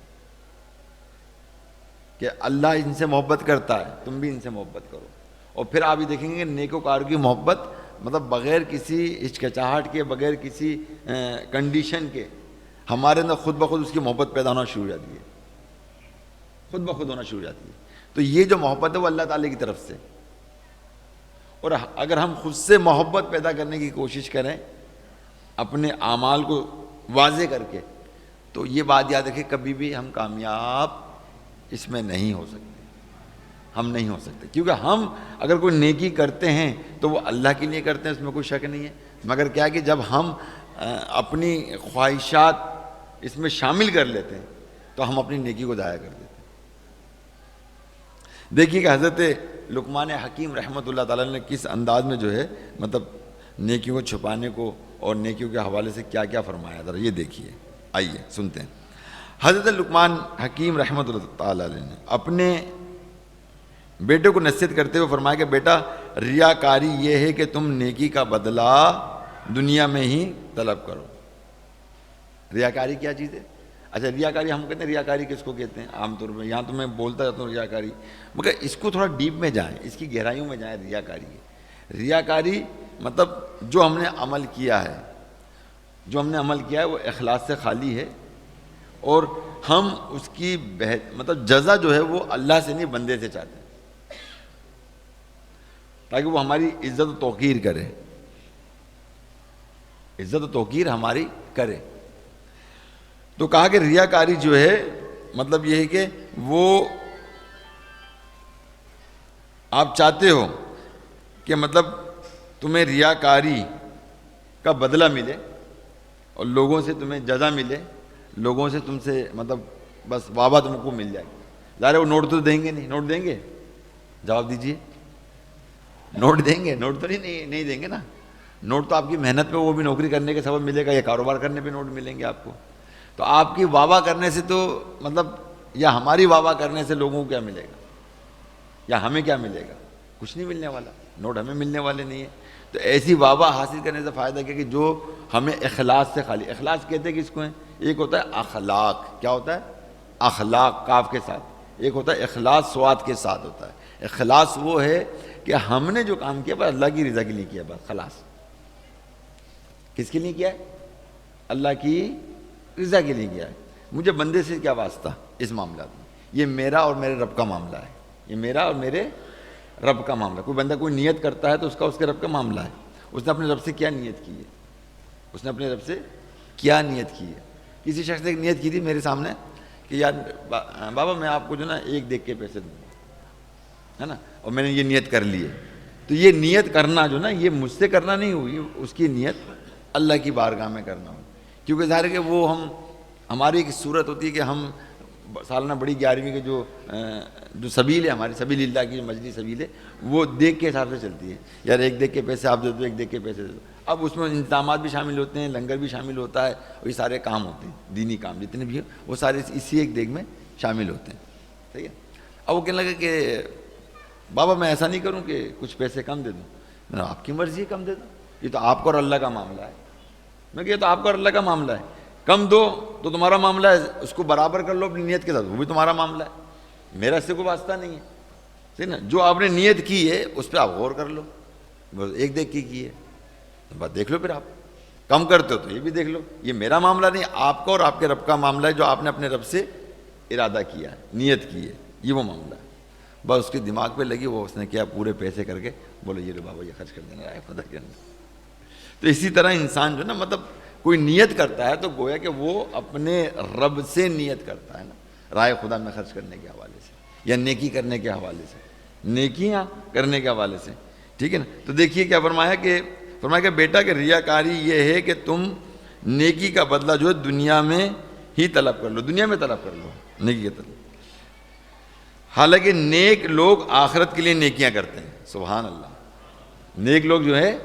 کہ اللہ ان سے محبت کرتا ہے، تم بھی ان سے محبت کرو. اور پھر آپ یہ دیکھیں گے کہ نیکوکار کی محبت مطلب بغیر کسی ہچکچاہٹ کے، بغیر کسی کنڈیشن کے ہمارے اندر خود بخود اس کی محبت پیدا ہونا شروع ہو جاتی ہے، خود بخود ہونا شروع ہو جاتی ہے. تو یہ جو محبت ہے وہ اللہ تعالیٰ کی طرف سے. اور اگر ہم خود سے محبت پیدا کرنے کی کوشش کریں اپنے اعمال کو واضح کر کے، تو یہ بات یاد رکھیں کبھی بھی ہم کامیاب اس میں نہیں ہو سکتے، ہم نہیں ہو سکتے. کیونکہ ہم اگر کوئی نیکی کرتے ہیں تو وہ اللہ کے لیے کرتے ہیں، اس میں کوئی شک نہیں ہے. مگر کیا کہ جب ہم اپنی خواہشات اس میں شامل کر لیتے ہیں تو ہم اپنی نیکی کو ضائع کر دیتے ہیں. دیکھیے کہ حضرت لقمان حکیم رحمۃ اللہ تعالیٰ نے کس انداز میں جو ہے مطلب نیکیوں کو چھپانے کو اور نیکیوں کے حوالے سے کیا کیا فرمایا. ذرا یہ دیکھیے، آئیے سنتے ہیں. حضرت لقمان حکیم رحمۃ اللہ تعالیٰ نے اپنے بیٹے کو نصیحت کرتے ہوئے فرمایا کہ بیٹا، ریاکاری یہ ہے کہ تم نیکی کا بدلہ دنیا میں ہی طلب کرو. ریاکاری کیا چیز ہے؟ اچھا، ریاکاری ہم کہتے ہیں، ریاکاری کس کو کہتے ہیں عام طور پہ؟ یہاں تو میں بولتا رہتا ہوں ریاکاری، مگر اس کو تھوڑا ڈیپ میں جائیں، اس کی گہرائیوں میں جائیں. ریاکاری مطلب جو ہم نے عمل کیا ہے وہ اخلاص سے خالی ہے، اور ہم اس کی مطلب جزا جو ہے وہ اللہ سے نہیں بندے سے چاہتے ہیں، تاکہ وہ ہماری عزت و توقیر کرے، عزت و توقیر ہماری کرے. تو کہا کہ ریاکاری جو ہے مطلب یہ ہے کہ وہ آپ چاہتے ہو کہ مطلب تمہیں ریاکاری کا بدلہ ملے اور لوگوں سے تمہیں جزا ملے، لوگوں سے تم سے مطلب بس واہ تم کو مل جائے. ظاہر ہے وہ نوٹ تو دیں گے نہیں، نوٹ دیں گے؟ جواب دیجئے، نوٹ دیں گے؟ نوٹ تو نہیں دیں گے نا. نوٹ تو آپ کی محنت پہ، وہ بھی نوکری کرنے کے سبب ملے گا، یا کاروبار کرنے پہ نوٹ ملیں گے آپ کو. تو آپ کی واہ کرنے سے تو مطلب، یا ہماری واہ کرنے سے لوگوں کو کیا ملے گا، یا ہمیں کیا ملے گا؟ کچھ نہیں ملنے والا. نوٹ ہمیں ملنے والے نہیں ہیں. تو ایسی واہ حاصل کرنے سے فائدہ کیا کہ جو ہمیں اخلاص سے خالی. اخلاص کہتے ہیں کس کو ہیں؟ ایک ہوتا ہے اخلاق. کیا ہوتا ہے؟ اخلاق کاف کے ساتھ. ایک ہوتا ہے اخلاص سواد کے ساتھ ہوتا ہے. اخلاص وہ ہے کہ ہم نے جو کام کیا بس اللہ کی رضا کے لیے کیا، بس خلاص. کس کے لیے کیا ہے؟ اللہ کی رضا کے لیے کیا ہے. مجھے بندے سے کیا واسطہ اس معاملات میں؟ یہ میرا اور میرے رب کا معاملہ ہے، یہ میرا اور میرے رب کا معاملہ. کوئی بندہ کوئی نیت کرتا ہے تو اس کا اس کے رب کا معاملہ ہے. اس نے اپنے رب سے کیا نیت کی ہے، اس نے اپنے رب سے کیا نیت کی ہے. کسی شخص نے ایک نیت کی تھی میرے سامنے کہ یار بابا میں آپ کو جو نا ایک دیکھ کے پیسے دوں گا، ہے نا، اور میں نے یہ نیت کر لی ہے. تو یہ نیت کرنا جو نا یہ مجھ سے کرنا نہیں ہوئی، اس کی نیت اللہ کی بارگاہ میں کرنا ہوئی. کیونکہ ظاہر ہے کہ وہ ہماری ایک صورت ہوتی ہے کہ ہم سالانہ بڑی 11ویں کے جو سبیل ہے ہماری، سبیل اللہ کی جو مجلی سبیل ہے، وہ دیکھ کے حساب سے چلتی ہے. یار ایک دیکھ کے پیسے آپ دے دو، ایک دیکھ کے پیسے دے دو. اب اس میں انتظامات بھی شامل ہوتے ہیں، لنگر بھی شامل ہوتا ہے، اور یہ سارے کام ہوتے ہیں، دینی کام جتنے بھی ہیں وہ سارے اسی ایک دیکھ میں شامل ہوتے ہیں. ٹھیک ہے. اب وہ کہنے لگا کہ بابا میں ایسا نہیں کروں کہ کچھ پیسے کم دے دوں. میں نے آپ کی مرضی ہے کم دے دو، یہ تو آپ کو اور اللہ کا معاملہ ہے. میں کہ یہ تو آپ کا اور اللہ کا معاملہ ہے. کم دو تو تمہارا معاملہ ہے، اس کو برابر کر لو اپنی نیت کے ساتھ، وہ بھی تمہارا معاملہ ہے، میرا اس سے کوئی واسطہ نہیں ہے. ٹھیک نا. جو آپ نے نیت کی ہے اس پہ آپ غور کر لو. بس ایک دیکھ کی ہے بات دیکھ لو، پھر آپ کم کرتے ہو تو یہ بھی دیکھ لو. یہ میرا معاملہ نہیں، آپ کا اور آپ کے رب کا معاملہ ہے، جو آپ نے اپنے رب سے ارادہ کیا ہے، نیت کی ہے، یہ وہ معاملہ ہے. بس اس کے دماغ پہ لگی، وہ اس نے کیا پورے پیسے کر کے بولے یہ لو بابا، یہ خرچ کر دینا ہے خدا کے اندر. تو اسی طرح انسان جو نا مطلب کوئی نیت کرتا ہے تو گویا کہ وہ اپنے رب سے نیت کرتا ہے نا، رائے خدا میں خرچ کرنے کے حوالے سے، یا نیکی کرنے کے حوالے سے، نیکیاں کرنے کے حوالے سے. ٹھیک ہے نا. تو دیکھیے کیا فرمایا کہ بیٹا کہ ریاکاری یہ ہے کہ تم نیکی کا بدلہ جو ہے دنیا میں ہی طلب کر لو، دنیا میں طلب کر لو نیکی کا طلب. حالانکہ نیک لوگ آخرت کے لیے نیکیاں کرتے ہیں. سبحان اللہ. نیک لوگ جو ہے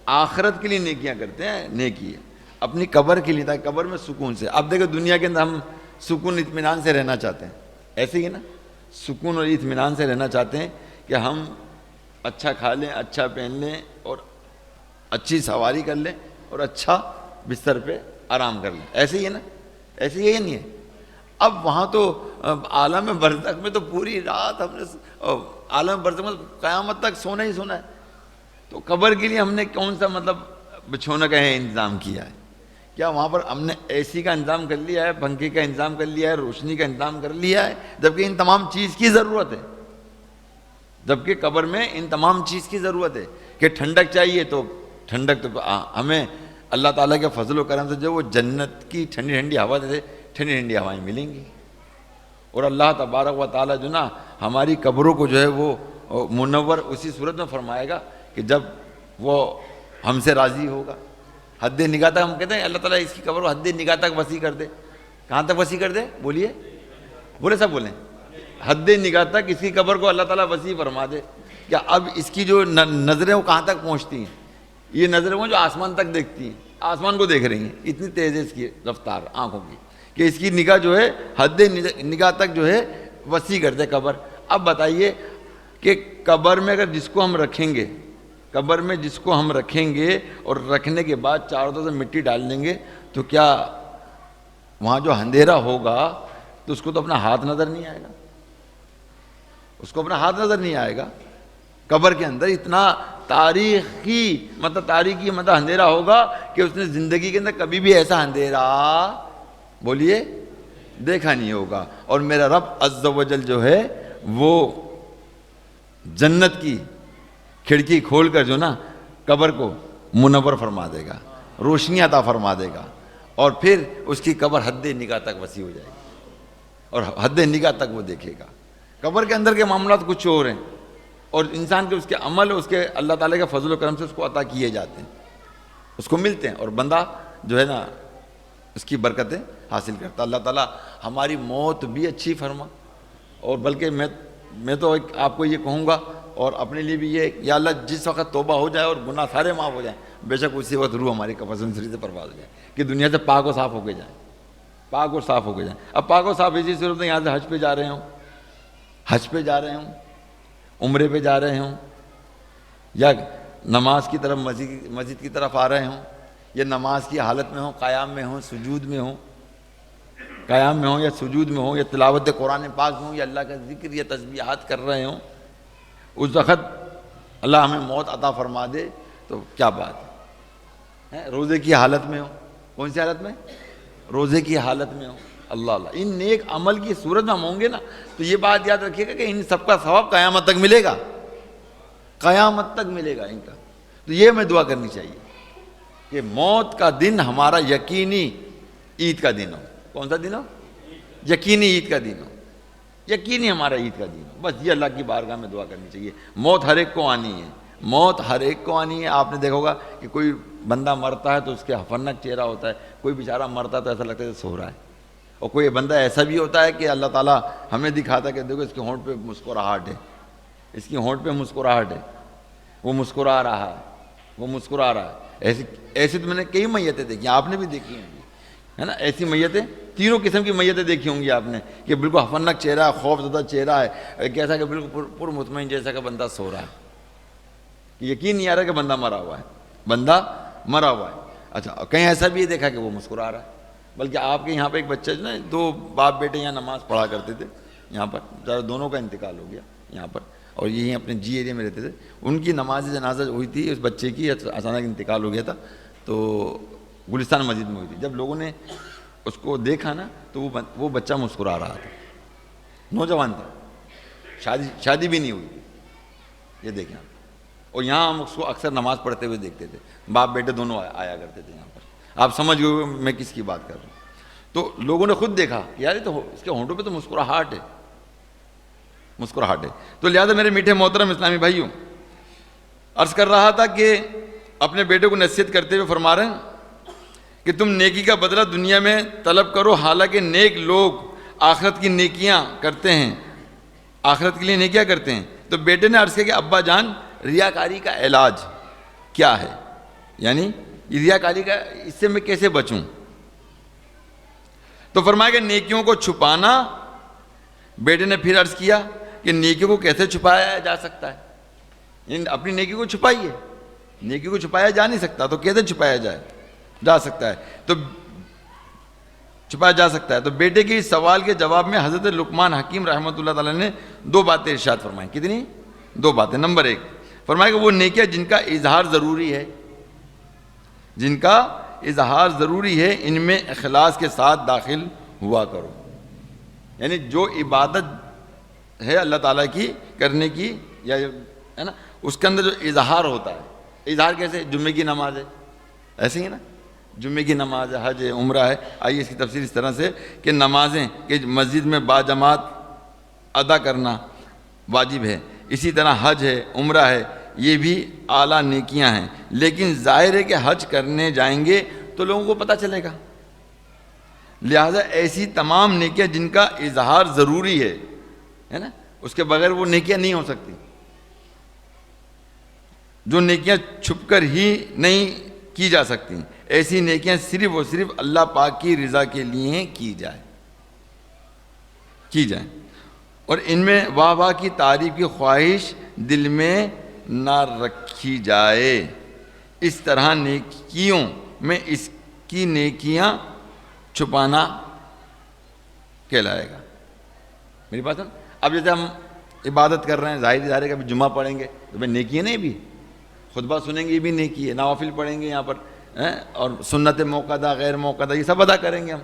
آخرت کے لیے نیکیاں کرتے ہیں. نیکی ہے اپنی قبر کے لیے، تاکہ قبر میں سکون سے. اب دیکھو دنیا کے اندر ہم سکون اطمینان سے رہنا چاہتے ہیں، ایسے ہی نا، سکون اور اطمینان سے رہنا چاہتے ہیں کہ ہم اچھا کھا لیں، اچھا پہن لیں، اور اچھی سواری کر لیں، اور اچھا بستر پہ آرام کر لیں. ایسے ہی ہے نا, ایسے ہی ہے نہیں ہے. اب وہاں تو عالم برزخ میں تو پوری رات ہم نے عالم برزخ میں قیامت تک سونا ہی سونا ہے. تو قبر کے لیے ہم نے کون سا مطلب بچھونا کا انتظام کیا ہے؟ کیا وہاں پر ہم نے اے سی کا انتظام کر لیا ہے, پنکھے کا انتظام کر لیا ہے, روشنی کا انتظام کر لیا ہے؟ جبکہ ان تمام چیز کی ضرورت ہے. جبکہ قبر میں ان تمام چیز کی ضرورت ہے کہ ٹھنڈک چاہیے تو ٹھنڈک تو ہمیں اللہ تعالیٰ کے فضل و کرم سے جو وہ جنت کی ٹھنڈی ٹھنڈی ہوا دے, ٹھنڈی ٹھنڈی ہوائیں ملیں گی. اور اللہ تبارک و تعالیٰ جو نا ہماری قبروں کو جو ہے وہ منور اسی صورت میں فرمائے گا کہ جب وہ ہم سے راضی ہوگا. حد نگاہ تک ہم کہتے ہیں اللہ تعالیٰ اس کی قبر کو حد نگاہ تک وسیع کر دے. کہاں تک وسیع کر دے؟ بولیے, بولے سب بولیں. حد نگاہ تک اس کی قبر کو اللہ تعالیٰ وسیع فرما دے. کیا اب اس کی جو نظریں وہ کہاں تک پہنچتی ہیں؟ یہ نظریں وہ جو آسمان تک دیکھتی ہیں, آسمان کو دیکھ رہی ہیں. اتنی تیز ہے اس کی رفتار آنکھوں کی کہ اس کی نگاہ جو ہے حد نگاہ تک جو ہے وسیع کر دے قبر. اب بتائیے کہ قبر میں اگر جس کو ہم رکھیں گے, قبر میں جس کو ہم رکھیں گے اور رکھنے کے بعد چاروں طرف سے مٹی ڈال دیں گے تو کیا وہاں جو اندھیرا ہوگا تو اس کو تو اپنا ہاتھ نظر نہیں آئے گا, اس کو اپنا ہاتھ نظر نہیں آئے گا. قبر کے اندر اتنا تاریخی مطلب اندھیرا ہوگا کہ اس نے زندگی کے اندر کبھی بھی ایسا اندھیرا, بولیے, دیکھا نہیں ہوگا. اور میرا رب عز و جل جو ہے وہ جنت کی کھڑکی کھول کر جو نا قبر کو منور فرما دے گا, روشنی عطا فرما دے گا, اور پھر اس کی قبر حد نگاہ تک وسیع ہو جائے گی اور حد نگاہ تک وہ دیکھے گا. قبر کے اندر کے معاملات کچھ اور ہیں اور انسان کے اس کے عمل اس کے اللہ تعالیٰ کے فضل و کرم سے اس کو عطا کیے جاتے ہیں, اس کو ملتے ہیں, اور بندہ جو ہے نا اس کی برکتیں حاصل کرتا. اللہ تعالیٰ ہماری موت بھی اچھی فرما. اور بلکہ میں تو آپ کو یہ کہوں گا اور اپنے لیے بھی یہ, یا اللہ جس وقت توبہ ہو جائے اور گناہ سارے معاف ہو جائیں, بے شک اسی وقت روح ہماری قبر سے پرواز ہو جائے کہ دنیا سے پاک و صاف ہو کے جائیں, پاک و صاف ہو کے جائیں. اب پاک و صاف اسی صورت میں یہاں سے حج پہ جا رہے ہوں, عمرے پہ جا رہے ہوں, یا نماز کی طرف مسجد کی طرف آ رہے ہوں, یا نماز کی حالت میں ہوں, قیام میں ہوں, سجود میں ہوں, یا سجود میں ہوں, یا تلاوت قرآن پاک میں ہوں, یا اللہ کا ذکر یا تسبیحات کر رہے ہوں, اس وقت اللہ ہمیں موت عطا فرما دے تو کیا بات ہے. روزے کی حالت میں ہوں, کون سی حالت میں؟ روزے کی حالت میں ہوں. اللہ ان نیک عمل کی صورت میں ہم ہوں گے نا تو یہ بات یاد رکھیے گا کہ ان سب کا ثواب قیامت تک ملے گا, قیامت تک ملے گا ان کا. تو یہ ہمیں دعا کرنی چاہیے کہ موت کا دن ہمارا یقینی عید کا دن ہو. کون سا دن ہو؟ یقینی عید کا دن ہو, یقینی ہمارا عید کا دن ہو. بس یہ اللہ کی بارگاہ میں دعا کرنی چاہیے. موت ہر ایک کو آنی ہے, موت ہر ایک کو آنی ہے. آپ نے دیکھا ہوگا کہ کوئی بندہ مرتا ہے تو اس کے حفنک چہرہ ہوتا ہے, کوئی بیچارہ مرتا ہے تو ایسا لگتا ہے سو رہا ہے, اور کوئی بندہ ایسا بھی ہوتا ہے کہ اللہ تعالیٰ ہمیں دکھاتا ہے کہ دیکھو اس کے ہونٹ پہ مسکراہٹ ہے, اس کی ہونٹ پہ مسکراہٹ ہے, وہ مسکرا رہا ہے. ایسی تو میں نے کئی میتیں دیکھی, آپ نے بھی دیکھی ہوں گی, ہے نا. ایسی میتیں, تینوں قسم کی میتیں دیکھی ہوں گی آپ نے کہ بالکل حفنک چہرہ ہے, خوف زدہ چہرہ ہے, کیسا کہ بالکل پر مطمئن جیسا کہ بندہ سو رہا ہے, یقین نہیں آ رہا کہ بندہ مرا ہوا ہے. اچھا, کہیں ایسا بھی دیکھا کہ وہ مسکرا رہا ہے. بلکہ آپ کے یہاں پہ ایک بچہ جو نا, دو باپ بیٹے یہاں نماز پڑھا کرتے تھے یہاں پر, دونوں کا انتقال ہو گیا یہاں پر, اور یہیں اپنے جی ایریا میں رہتے تھے. ان کی نماز جنازہ ہوئی تھی, اس بچے کی اچانک انتقال ہو گیا تھا, تو گلستان مسجد میں ہوئی تھی. جب لوگوں نے اس کو دیکھا نا تو وہ بچہ مسکرا رہا تھا, نوجوان تھا, شادی بھی نہیں ہوئی تھی. یہ دیکھیں آپ. اور یہاں ہم اس کو اکثر نماز پڑھتے ہوئے دیکھتے تھے, باپ بیٹے دونوں آیا کرتے تھے یہاں پر. آپ سمجھ گئے میں کس کی بات کر رہا ہوں. تو لوگوں نے خود دیکھا یار یہ تو اس کے ہونٹوں پہ تو مسکراہٹ ہے. تو لہٰذا میرے میٹھے محترم اسلامی بھائیوں, عرض کر رہا تھا کہ اپنے بیٹے کو نصیحت کرتے ہوئے فرما رہے ہیں کہ تم نیکی کا بدلہ دنیا میں طلب کرو, حالانکہ نیک لوگ آخرت کی نیکیاں کرتے ہیں, آخرت کے لیے نیکیاں کرتے ہیں. تو بیٹے نے عرض کیا کہ ابا جان ریاکاری کا علاج کیا ہے, یعنی ریاکاری کا اس سے میں کیسے بچوں؟ تو فرمایا کہ نیکیوں کو چھپانا. بیٹے نے پھر عرض کیا کہ نیکیوں کو کیسے چھپایا جا سکتا ہے, یعنی اپنی نیکی کو چھپائیے, نیکی کو چھپایا جا نہیں سکتا, تو کیسے چھپایا جا سکتا ہے؟ تو چھپایا جا سکتا ہے۔ تو بیٹے کے اس سوال کے جواب میں حضرت لقمان حکیم رحمۃ اللہ تعالیٰ نے 2 باتیں ارشاد فرمائیں۔ کتنی؟ 2 باتیں۔ نمبر 1 فرمایا کہ وہ نیکیاں جن کا اظہار ضروری ہے، جن کا اظہار ضروری ہے، ان میں اخلاص کے ساتھ داخل ہوا کرو۔ یعنی جو عبادت ہے اللہ تعالیٰ کی کرنے کی، یا ہے نا، اس کے اندر جو اظہار ہوتا ہے، اظہار کیسے؟ جمعے کی نماز ہے، ایسے ہی نا، جمعے کی نماز ہے، حج ہے، عمرہ ہے۔ آئیے اس کی تفسیر اس طرح سے کہ نمازیں کہ مسجد میں باجماعت ادا کرنا واجب ہے، اسی طرح حج ہے، عمرہ ہے، یہ بھی اعلیٰ نیکیاں ہیں۔ لیکن ظاہر ہے کہ حج کرنے جائیں گے تو لوگوں کو پتہ چلے گا، لہذا ایسی تمام نیکیاں جن کا اظہار ضروری ہے نا، اس کے بغیر وہ نیکیاں نہیں ہو سکتی۔ جو نیکیاں چھپ کر ہی نہیں کی جا سکتی، ایسی نیکیاں صرف اور صرف اللہ پاک کی رضا کے لیے کی جائیں، اور ان میں واہ واہ کی تعریف کی خواہش دل میں نہ رکھی جائے۔ اس طرح نیکیوں میں اس کی نیکیاں چھپانا کہلائے گا۔ میری بات ہے نا؟ اب جیسے ہم عبادت کر رہے ہیں، ظاہر ہے کہ ابھی جمعہ پڑھیں گے تو بھائی نیکی ہے نا، یہ بھی خطبہ سنیں گے، یہ بھی نیکی ہے، نوافل پڑھیں گے یہاں پر، اور سنت موقعہ غیر موقعہ یہ سب ادا کریں گے ہم،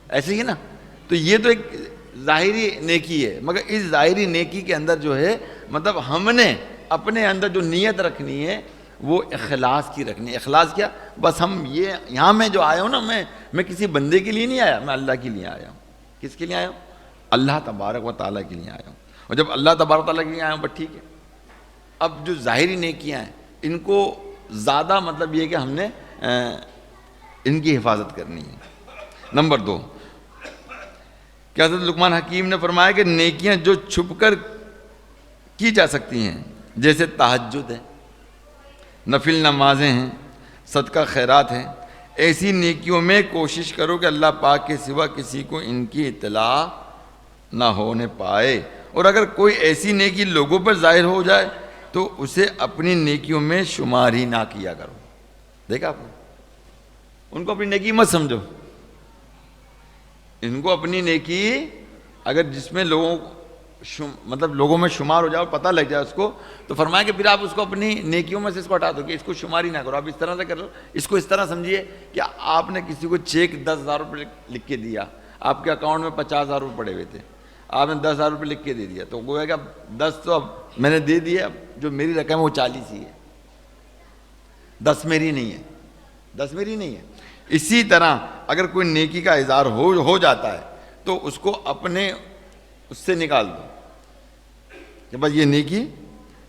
ایسے ہی نا۔ تو یہ تو ایک ظاہری نیکی ہے، مگر اس ظاہری نیکی کے اندر جو ہے مطلب ہم نے اپنے اندر جو نیت رکھنی ہے وہ اخلاص کی رکھنی ہے۔ اخلاص کیا؟ بس ہم یہاں میں جو آیا ہوں نا، میں کسی بندے کے لیے نہیں آیا، میں اللہ کے لیے آیا ہوں۔ کس کے لیے آیا ہوں؟ اللہ تبارک و تعالیٰ کے لیے آیا ہوں۔ اور جب اللہ تبارک و تعالیٰ کے لیے آیا ہوں بس ٹھیک ہے۔ اب جو ظاہری نیکیاں ہیں ان کو زیادہ مطلب یہ کہ ہم نے ان کی حفاظت کرنی ہے۔ نمبر 2 کہ حضرت لقمان حکیم نے فرمایا کہ نیکیاں جو چھپ کر کی جا سکتی ہیں، جیسے تہجد ہے، نفل نمازیں ہیں، صدقہ خیرات ہیں، ایسی نیکیوں میں کوشش کرو کہ اللہ پاک کے سوا کسی کو ان کی اطلاع نہ ہونے پائے، اور اگر کوئی ایسی نیکی لوگوں پر ظاہر ہو جائے تو اسے اپنی نیکیوں میں شمار ہی نہ کیا کرو۔ دیکھا آپ نے؟ ان کو اپنی نیکی مت سمجھو، ان کو اپنی نیکی اگر جس میں مطلب لوگوں میں شمار ہو جائے اور پتہ لگ جائے اس کو، تو فرمایا کہ پھر آپ اس کو اپنی نیکیوں میں سے اس کو ہٹا دو کہ اس کو شمار ہی نہ کرو۔ آپ اس طرح سے کر لو، اس کو اس طرح سمجھیے کہ آپ نے کسی کو چیک 10,000 روپے لکھ کے دیا، آپ کے اکاؤنٹ میں 50,000 روپے پڑے ہوئے تھے، آپ نے 10,000 روپے لکھ کے دے دیا، تو گویا کہ اب 10 تو اب میں نے دے دیا، اب جو میری رقم ہے وہ 40 ہی ہے، 10 میری نہیں ہے، 10 میری نہیں ہے۔ اسی طرح اگر کوئی نیکی کا اظہار ہو جاتا ہے تو اس کو اپنے اس سے نکال دو کہ بس یہ نیکی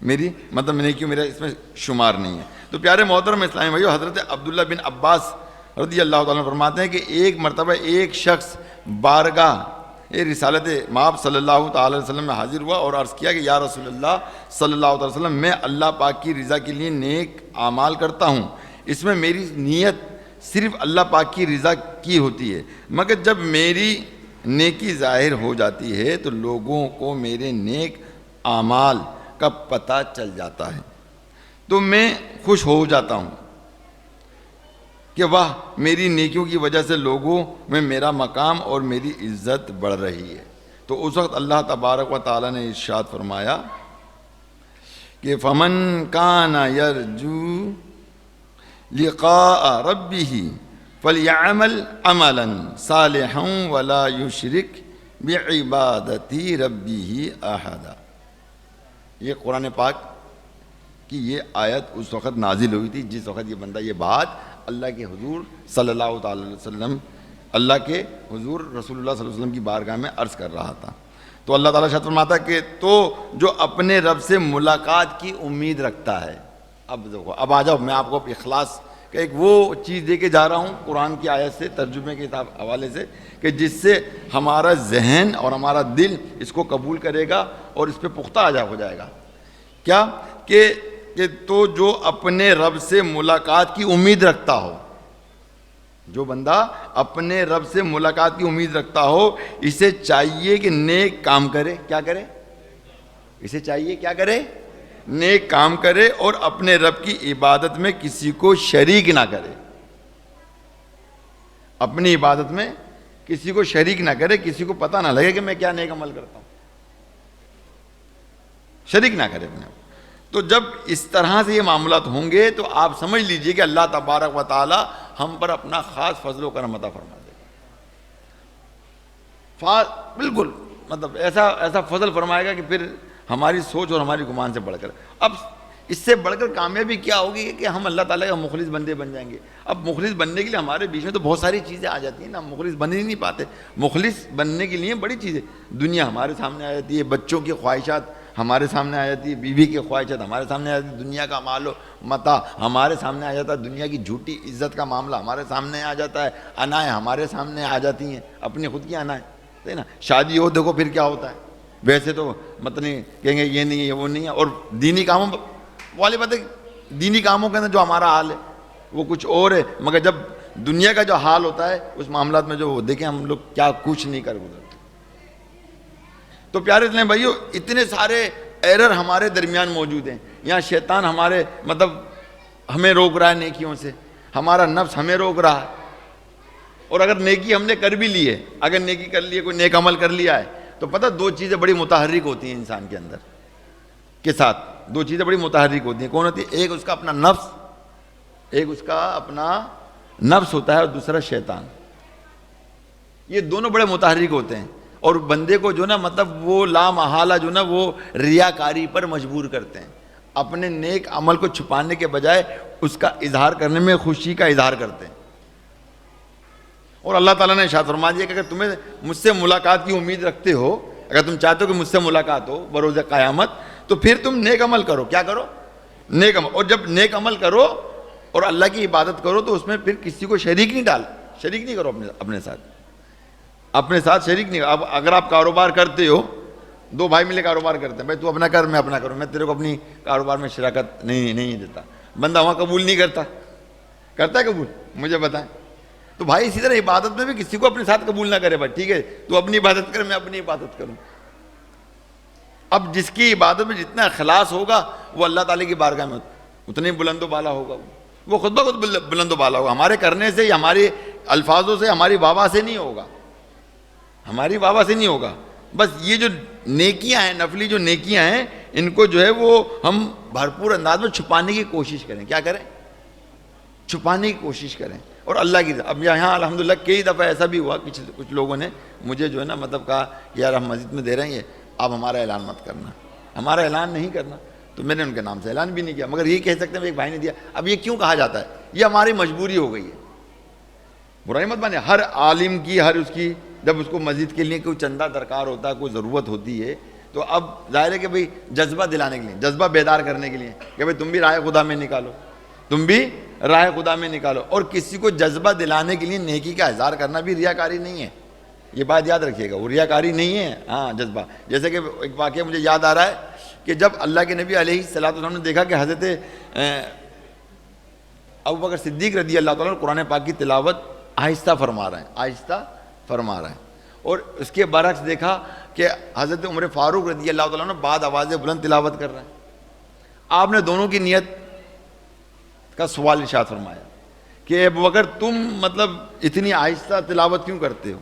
میری، مطلب نیکی میرا اس میں شمار نہیں ہے۔ تو پیارے محترم اسلامی بھائیو، حضرت عبداللہ بن عباس رضی اللہ تعالیٰ عنہ فرماتے ہیں کہ ایک مرتبہ ایک شخص بارگاہ رسالت مآب صلی اللہ تعالی علیہ وسلم میں حاضر ہوا اور عرض کیا کہ یا رسول اللہ صلی اللہ تعالی وسلم، میں اللہ پاک کی رضا کے لیے نیک اعمال کرتا ہوں، اس میں میری نیت صرف اللہ پاک کی رضا کی ہوتی ہے، مگر جب میری نیکی ظاہر ہو جاتی ہے تو لوگوں کو میرے نیک اعمال کا پتہ چل جاتا ہے تو میں خوش ہو جاتا ہوں کہ واہ، میری نیکیوں کی وجہ سے لوگوں میں میرا مقام اور میری عزت بڑھ رہی ہے۔ تو اس وقت اللہ تبارک و تعالیٰ نے ارشاد فرمایا کہ فَمَنْ كَانَ يَرْجُو لِقَاءَ رَبِّهِ فَلْيَعْمَلْ عَمَلًا صَالِحًا وَلَا يُشْرِكْ بِعِبَادَةِ رَبِّهِ أَحَدًا۔ یہ قرآن پاک کی یہ آیت اس وقت نازل ہوئی تھی جس وقت یہ بندہ یہ بات اللہ کے حضور صلی اللہ تعالی علیہ وسلم، اللہ کے حضور رسول اللہ صلی اللہ علیہ وسلم کی بارگاہ میں عرض کر رہا تھا۔ تو اللہ تعالیٰ شاید فرماتا کہ تو جو اپنے رب سے ملاقات کی امید رکھتا ہے، اب دیکھو، اب آ جاؤ، میں آپ کو اخلاص کا ایک وہ چیز دے کے جا رہا ہوں قرآن کی آیت سے، ترجمے کے حوالے سے، کہ جس سے ہمارا ذہن اور ہمارا دل اس کو قبول کرے گا اور اس پہ پختہ ہو جائے گا۔ کیا کہ تو جو اپنے رب سے ملاقات کی امید رکھتا ہو، جو بندہ اپنے رب سے ملاقات کی امید رکھتا ہو، اسے چاہیے کہ نیک کام کرے۔ کیا کرے؟ اسے چاہیے کیا کرے؟ نیک کام کرے اور اپنے رب کی عبادت میں کسی کو شریک نہ کرے، اپنی عبادت میں کسی کو شریک نہ کرے, کسی کو پتہ نہ لگے کہ میں کیا نیک عمل کرتا ہوں, شریک نہ کرے اپنے. تو جب اس طرح سے یہ معاملات ہوں گے تو آپ سمجھ لیجئے کہ اللہ تبارک و تعالی ہم پر اپنا خاص فضل و کرم عطا فرما دے گا. بالکل مطلب ایسا فضل فرمائے گا کہ پھر ہماری سوچ اور ہماری گمان سے بڑھ کر, اب اس سے بڑھ کر کامیابی کیا ہوگی کہ ہم اللہ تعالیٰ کا مخلص بندے بن جائیں گے. اب مخلص بننے کے لیے ہمارے بیچ میں تو بہت ساری چیزیں آ جاتی ہیں نا, مخلص بن ہی نہیں پاتے. مخلص بننے کے لیے بڑی چیزیں, دنیا ہمارے سامنے آ جاتی ہے, بچوں کی خواہشات ہمارے سامنے آ جاتی ہے, بیوی کی خواہشات ہمارے سامنے آ جاتی ہے, دنیا کا مال و متاع ہمارے سامنے آ جاتا ہے, دنیا کی جھوٹی عزت کا معاملہ ہمارے سامنے آ جاتا ہے, انائیں ہمارے سامنے آ جاتی ہیں, اپنی خود کی انائیں, ہے نا. شادی ہو دیکھو پھر کیا ہوتا ہے, ویسے تو مطلب کہیں گے یہ نہیں ہے وہ نہیں ہے, اور دینی کاموں والی بات ہے, دینی کاموں کے اندر جو ہمارا حال ہے وہ کچھ اور ہے, مگر جب دنیا کا جو حال ہوتا ہے اس معاملات میں جو دیکھیں ہم لوگ کیا کچھ نہیں کر گزرتے. تو پیارے اسلام بھائیو, اتنے سارے ایرر ہمارے درمیان موجود ہیں. یہاں شیطان ہمارے مطلب ہمیں روک رہا ہے نیکیوں سے, ہمارا نفس ہمیں روک رہا ہے, اور اگر نیکی ہم نے کر بھی لی ہے, اگر نیکی کر لی ہے, کوئی نیک عمل کر لیا ہے, تو پتہ دو چیزیں بڑی متحرک ہوتی ہیں انسان کے اندر کے ساتھ, دو چیزیں بڑی متحرک ہوتی ہیں. کون ہوتی ہے؟ ایک اس کا اپنا نفس, ایک اس کا اپنا نفس ہوتا ہے, اور دوسرا شیطان. یہ دونوں بڑے متحرک ہوتے ہیں, اور بندے کو جو نا مطلب وہ لامحالہ جو نا وہ ریاکاری پر مجبور کرتے ہیں. اپنے نیک عمل کو چھپانے کے بجائے اس کا اظہار کرنے میں خوشی کا اظہار کرتے ہیں. اور اللہ تعالیٰ نے ارشاد فرما دیا کہ اگر تمہیں مجھ سے ملاقات کی امید رکھتے ہو, اگر تم چاہتے ہو کہ مجھ سے ملاقات ہو بروز قیامت, تو پھر تم نیک عمل کرو. کیا کرو؟ نیک عمل. اور جب نیک عمل کرو اور اللہ کی عبادت کرو تو اس میں پھر کسی کو شریک نہیں کرو اپنے ساتھ شریک نہیں. اب اگر آپ کاروبار کرتے ہو, دو بھائی ملے کاروبار کرتے ہیں, بھائی تو اپنا کر میں اپنا کروں, میں تیرے کو اپنی کاروبار میں شراکت نہیں دیتا, بندہ وہاں قبول نہیں کرتا ہے قبول؟ مجھے بتائیں. تو بھائی اسی طرح عبادت میں بھی کسی کو اپنے ساتھ قبول نہ کرے. بھائی ٹھیک ہے تو اپنی عبادت کر, میں اپنی عبادت کروں. اب جس کی عبادت میں جتنا اخلاص ہوگا وہ اللہ تعالیٰ کی بارگاہ میں اتنے بلند و بالا ہوگا, وہ خود بخود بلند و بالا ہوگا. ہمارے کرنے سے, ہمارے الفاظوں سے, ہماری واہ سے نہیں ہوگا, ہماری واہ سے نہیں ہوگا. بس یہ جو نیکیاں ہیں, نفلی جو نیکیاں ہیں, ان کو جو ہے وہ ہم بھرپور انداز میں چھپانے کی کوشش کریں. کیا کریں؟ چھپانے کی کوشش کریں. اور اللہ کی, اب یہاں الحمدللہ کئی دفعہ ایسا بھی ہوا کہ کچھ لوگوں نے مجھے جو ہے نا مطلب کہا کہ یار ہم مسجد میں دے رہے ہیں, آپ ہمارا اعلان مت کرنا, ہمارا اعلان نہیں کرنا. تو میں نے ان کے نام سے اعلان بھی نہیں کیا, مگر یہ کہہ سکتے ہیں ایک بھائی نے دیا. اب یہ کیوں کہا جاتا ہے؟ یہ ہماری مجبوری ہو گئی ہے. برائی مت مانے, ہر عالم کی, ہر اس کی جب اس کو مسجد کے لیے کوئی چندہ درکار ہوتا ہے, کوئی ضرورت ہوتی ہے, تو اب ظاہر ہے کہ بھئی جذبہ دلانے کے لیے, جذبہ بیدار کرنے کے لیے کہ بھئی تم بھی راہ خدا میں نکالو, تم بھی راہ خدا میں نکالو. اور کسی کو جذبہ دلانے کے لیے نیکی کا اظہار کرنا بھی ریاکاری نہیں ہے, یہ بات یاد رکھیے گا, وہ ریاکاری نہیں ہے. ہاں جذبہ, جیسے کہ ایک واقعہ مجھے یاد آ رہا ہے کہ جب اللہ کے نبی علیہ الصلوۃ والسلام نے دیکھا کہ حضرت ابوبکر صدیق رضی اللہ تعالیٰ قرآن پاک کی تلاوت آہستہ فرما رہے ہیں, اور اس کے برعکس دیکھا کہ حضرت عمر فاروق رضی اللہ تعالیٰ نے بعد آواز بلند تلاوت کر رہے ہیں. آپ نے دونوں کی نیت کا سوال ارشاد فرمایا کہ ابوبکر تم مطلب اتنی آہستہ تلاوت کیوں کرتے ہو؟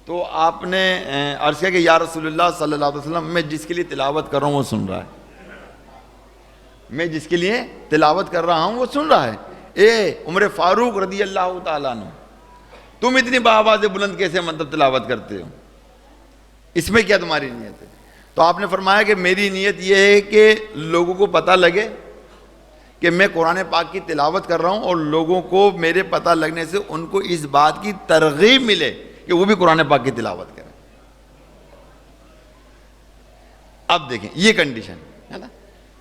تو آپ نے عرض کیا کہ یا رسول اللہ صلی اللہ علیہ وسلم, میں جس کے لیے تلاوت کر رہا ہوں وہ سن رہا ہے, میں جس کے لیے تلاوت کر رہا ہوں وہ سن رہا ہے. اے عمر فاروق رضی اللہ تعالیٰ عنہ, تم اتنی بآواز بلند کیسے مطلب تلاوت کرتے ہو؟ اس میں کیا تمہاری نیت ہے؟ تو آپ نے فرمایا کہ میری نیت یہ ہے کہ لوگوں کو پتہ لگے کہ میں قرآن پاک کی تلاوت کر رہا ہوں, اور لوگوں کو میرے پتہ لگنے سے ان کو اس بات کی ترغیب ملے کہ وہ بھی قرآن پاک کی تلاوت کریں. اب دیکھیں یہ کنڈیشن ہے نا,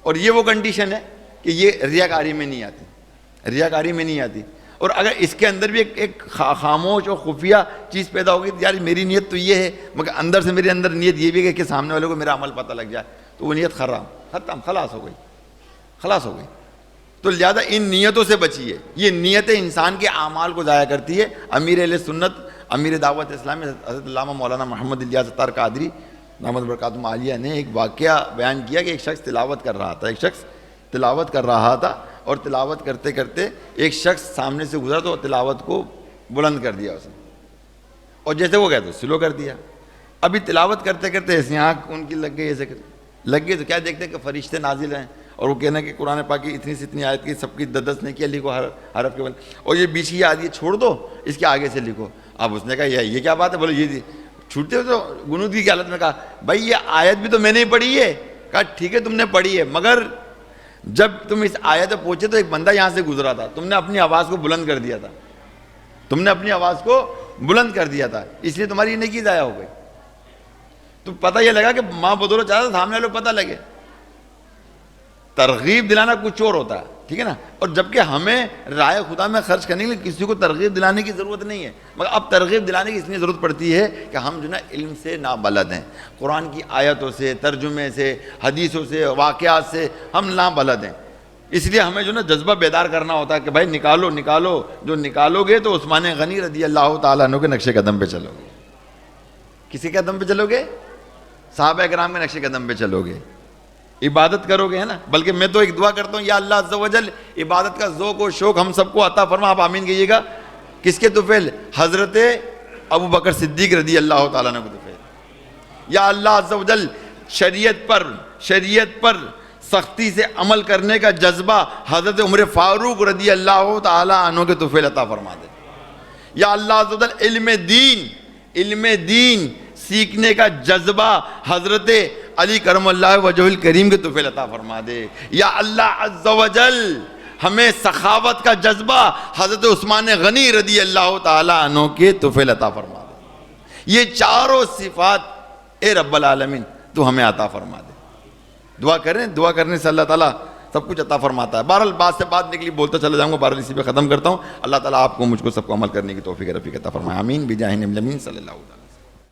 اور یہ وہ کنڈیشن ہے کہ یہ ریاکاری میں نہیں آتی. اور اگر اس کے اندر بھی ایک خاموش اور خفیہ چیز پیدا ہوگی تو یار میری نیت تو یہ ہے, مگر اندر سے میرے اندر نیت یہ بھی ہے کہ سامنے والے کو میرا عمل پتہ لگ جائے, تو وہ نیت ختم, خلاص ہو گئی. تو لہٰذا ان نیتوں سے بچیے. یہ نیتیں انسان کے اعمال کو ضائع کرتی ہے. امیر اہل سنت, امیر دعوت اسلامی حضرت علامہ مولانا محمد الیاس ستار قادری دامت برکاتہم عالیہ نے ایک واقعہ بیان کیا کہ ایک شخص تلاوت کر رہا تھا, اور تلاوت کرتے کرتے ایک شخص سامنے سے گزرا تو تلاوت کو بلند کر دیا اس نے, اور جیسے وہ گئے تو سلو کر دیا. ابھی تلاوت کرتے کرتے ایسی آنکھ ان کی لگ گئی, ایسے لگ گئی تو کیا دیکھتے ہیں کہ فرشتے نازل ہیں, اور وہ کہنا کہ قرآن پاک کی اتنی سے اتنی آیت کی سب کی دس نے کیا لکھو حرف کے بل, اور یہ بیچ کی آدھی چھوڑ دو, اس کے آگے سے لکھو. اب اس نے کہا یہ کیا بات ہے, بولے یہ چھوٹتے ہو تو غنودگی کی حالت میں کہا بھائی یہ آیت بھی تو میں نے ہی پڑھی ہے. کہا ٹھیک ہے تم نے پڑھی ہے, مگر جب تم اس آیت پہ پہنچے تو ایک بندہ یہاں سے گزرا تھا, تم نے اپنی آواز کو بلند کر دیا تھا, تم نے اپنی آواز کو بلند کر دیا تھا, اس لیے تمہاری نیکی ضائع ہو گئی. تو پتہ یہ لگا کہ ماں بدولو چاہتا تھا سامنے لوگ پتہ لگے. ترغیب دلانا کچھ اور ہوتا ہے, ٹھیک ہے نا. اور جبکہ ہمیں رائے خدا میں خرچ کرنے کے لیے کسی کو ترغیب دلانے کی ضرورت نہیں ہے, مگر اب ترغیب دلانے کی اس لیے ضرورت پڑتی ہے کہ ہم جو نا علم سے نابلد ہیں, قرآن کی آیتوں سے, ترجمے سے, حدیثوں سے, واقعات سے ہم نابلد ہیں. اس لیے ہمیں جو نا جذبہ بیدار کرنا ہوتا ہے کہ بھائی نکالو, جو نکالو گے تو عثمان غنی رضی اللہ تعالیٰ عنہ کے نقش قدم پہ چلو گے. کسی کے قدم پہ چلو گے؟ صحابہ کرام کے نقش قدم پہ چلو گے. عبادت کرو گے, ہے نا. بلکہ میں تو ایک دعا کرتا ہوں, یا اللہ عز و جل عبادت کا ذوق و شوق ہم سب کو عطا فرما. آپ آمین کہیے گا. کس کے طفیل؟ حضرت ابو بکر صدیق رضی اللہ تعالیٰ عنہ کے طفیل. یا اللہ عز و جل شریعت پر سختی سے عمل کرنے کا جذبہ حضرت عمر فاروق رضی اللہ تعالیٰ عنہ کے طفیل عطا فرما دے. یا اللہ عز و جل علم دین سیکھنے کا جذبہ حضرت علی کرم اللہ وجہ الکریم کے طفیل عطا فرما دے. یا اللہ عز و جل ہمیں سخاوت کا جذبہ حضرت عثمان غنی رضی اللہ تعالیٰ عنہ کے طفیل عطا فرما دے. یہ چاروں صفات اے رب العالمین تو ہمیں عطا فرما دے. دعا کرنے سے اللہ تعالیٰ سب کچھ عطا فرماتا ہے. بہرحال بات سے بات نکلی, بولتا چلا جاؤں گا, بہرحال اسی پہ ختم کرتا ہوں. اللہ تعالیٰ آپ کو مجھ کو سب کو عمل کرنے کی توفیق رفیق عطا فرمائے. آمین بجاہ نبی الامین صلی اللہ علیہ وسلم.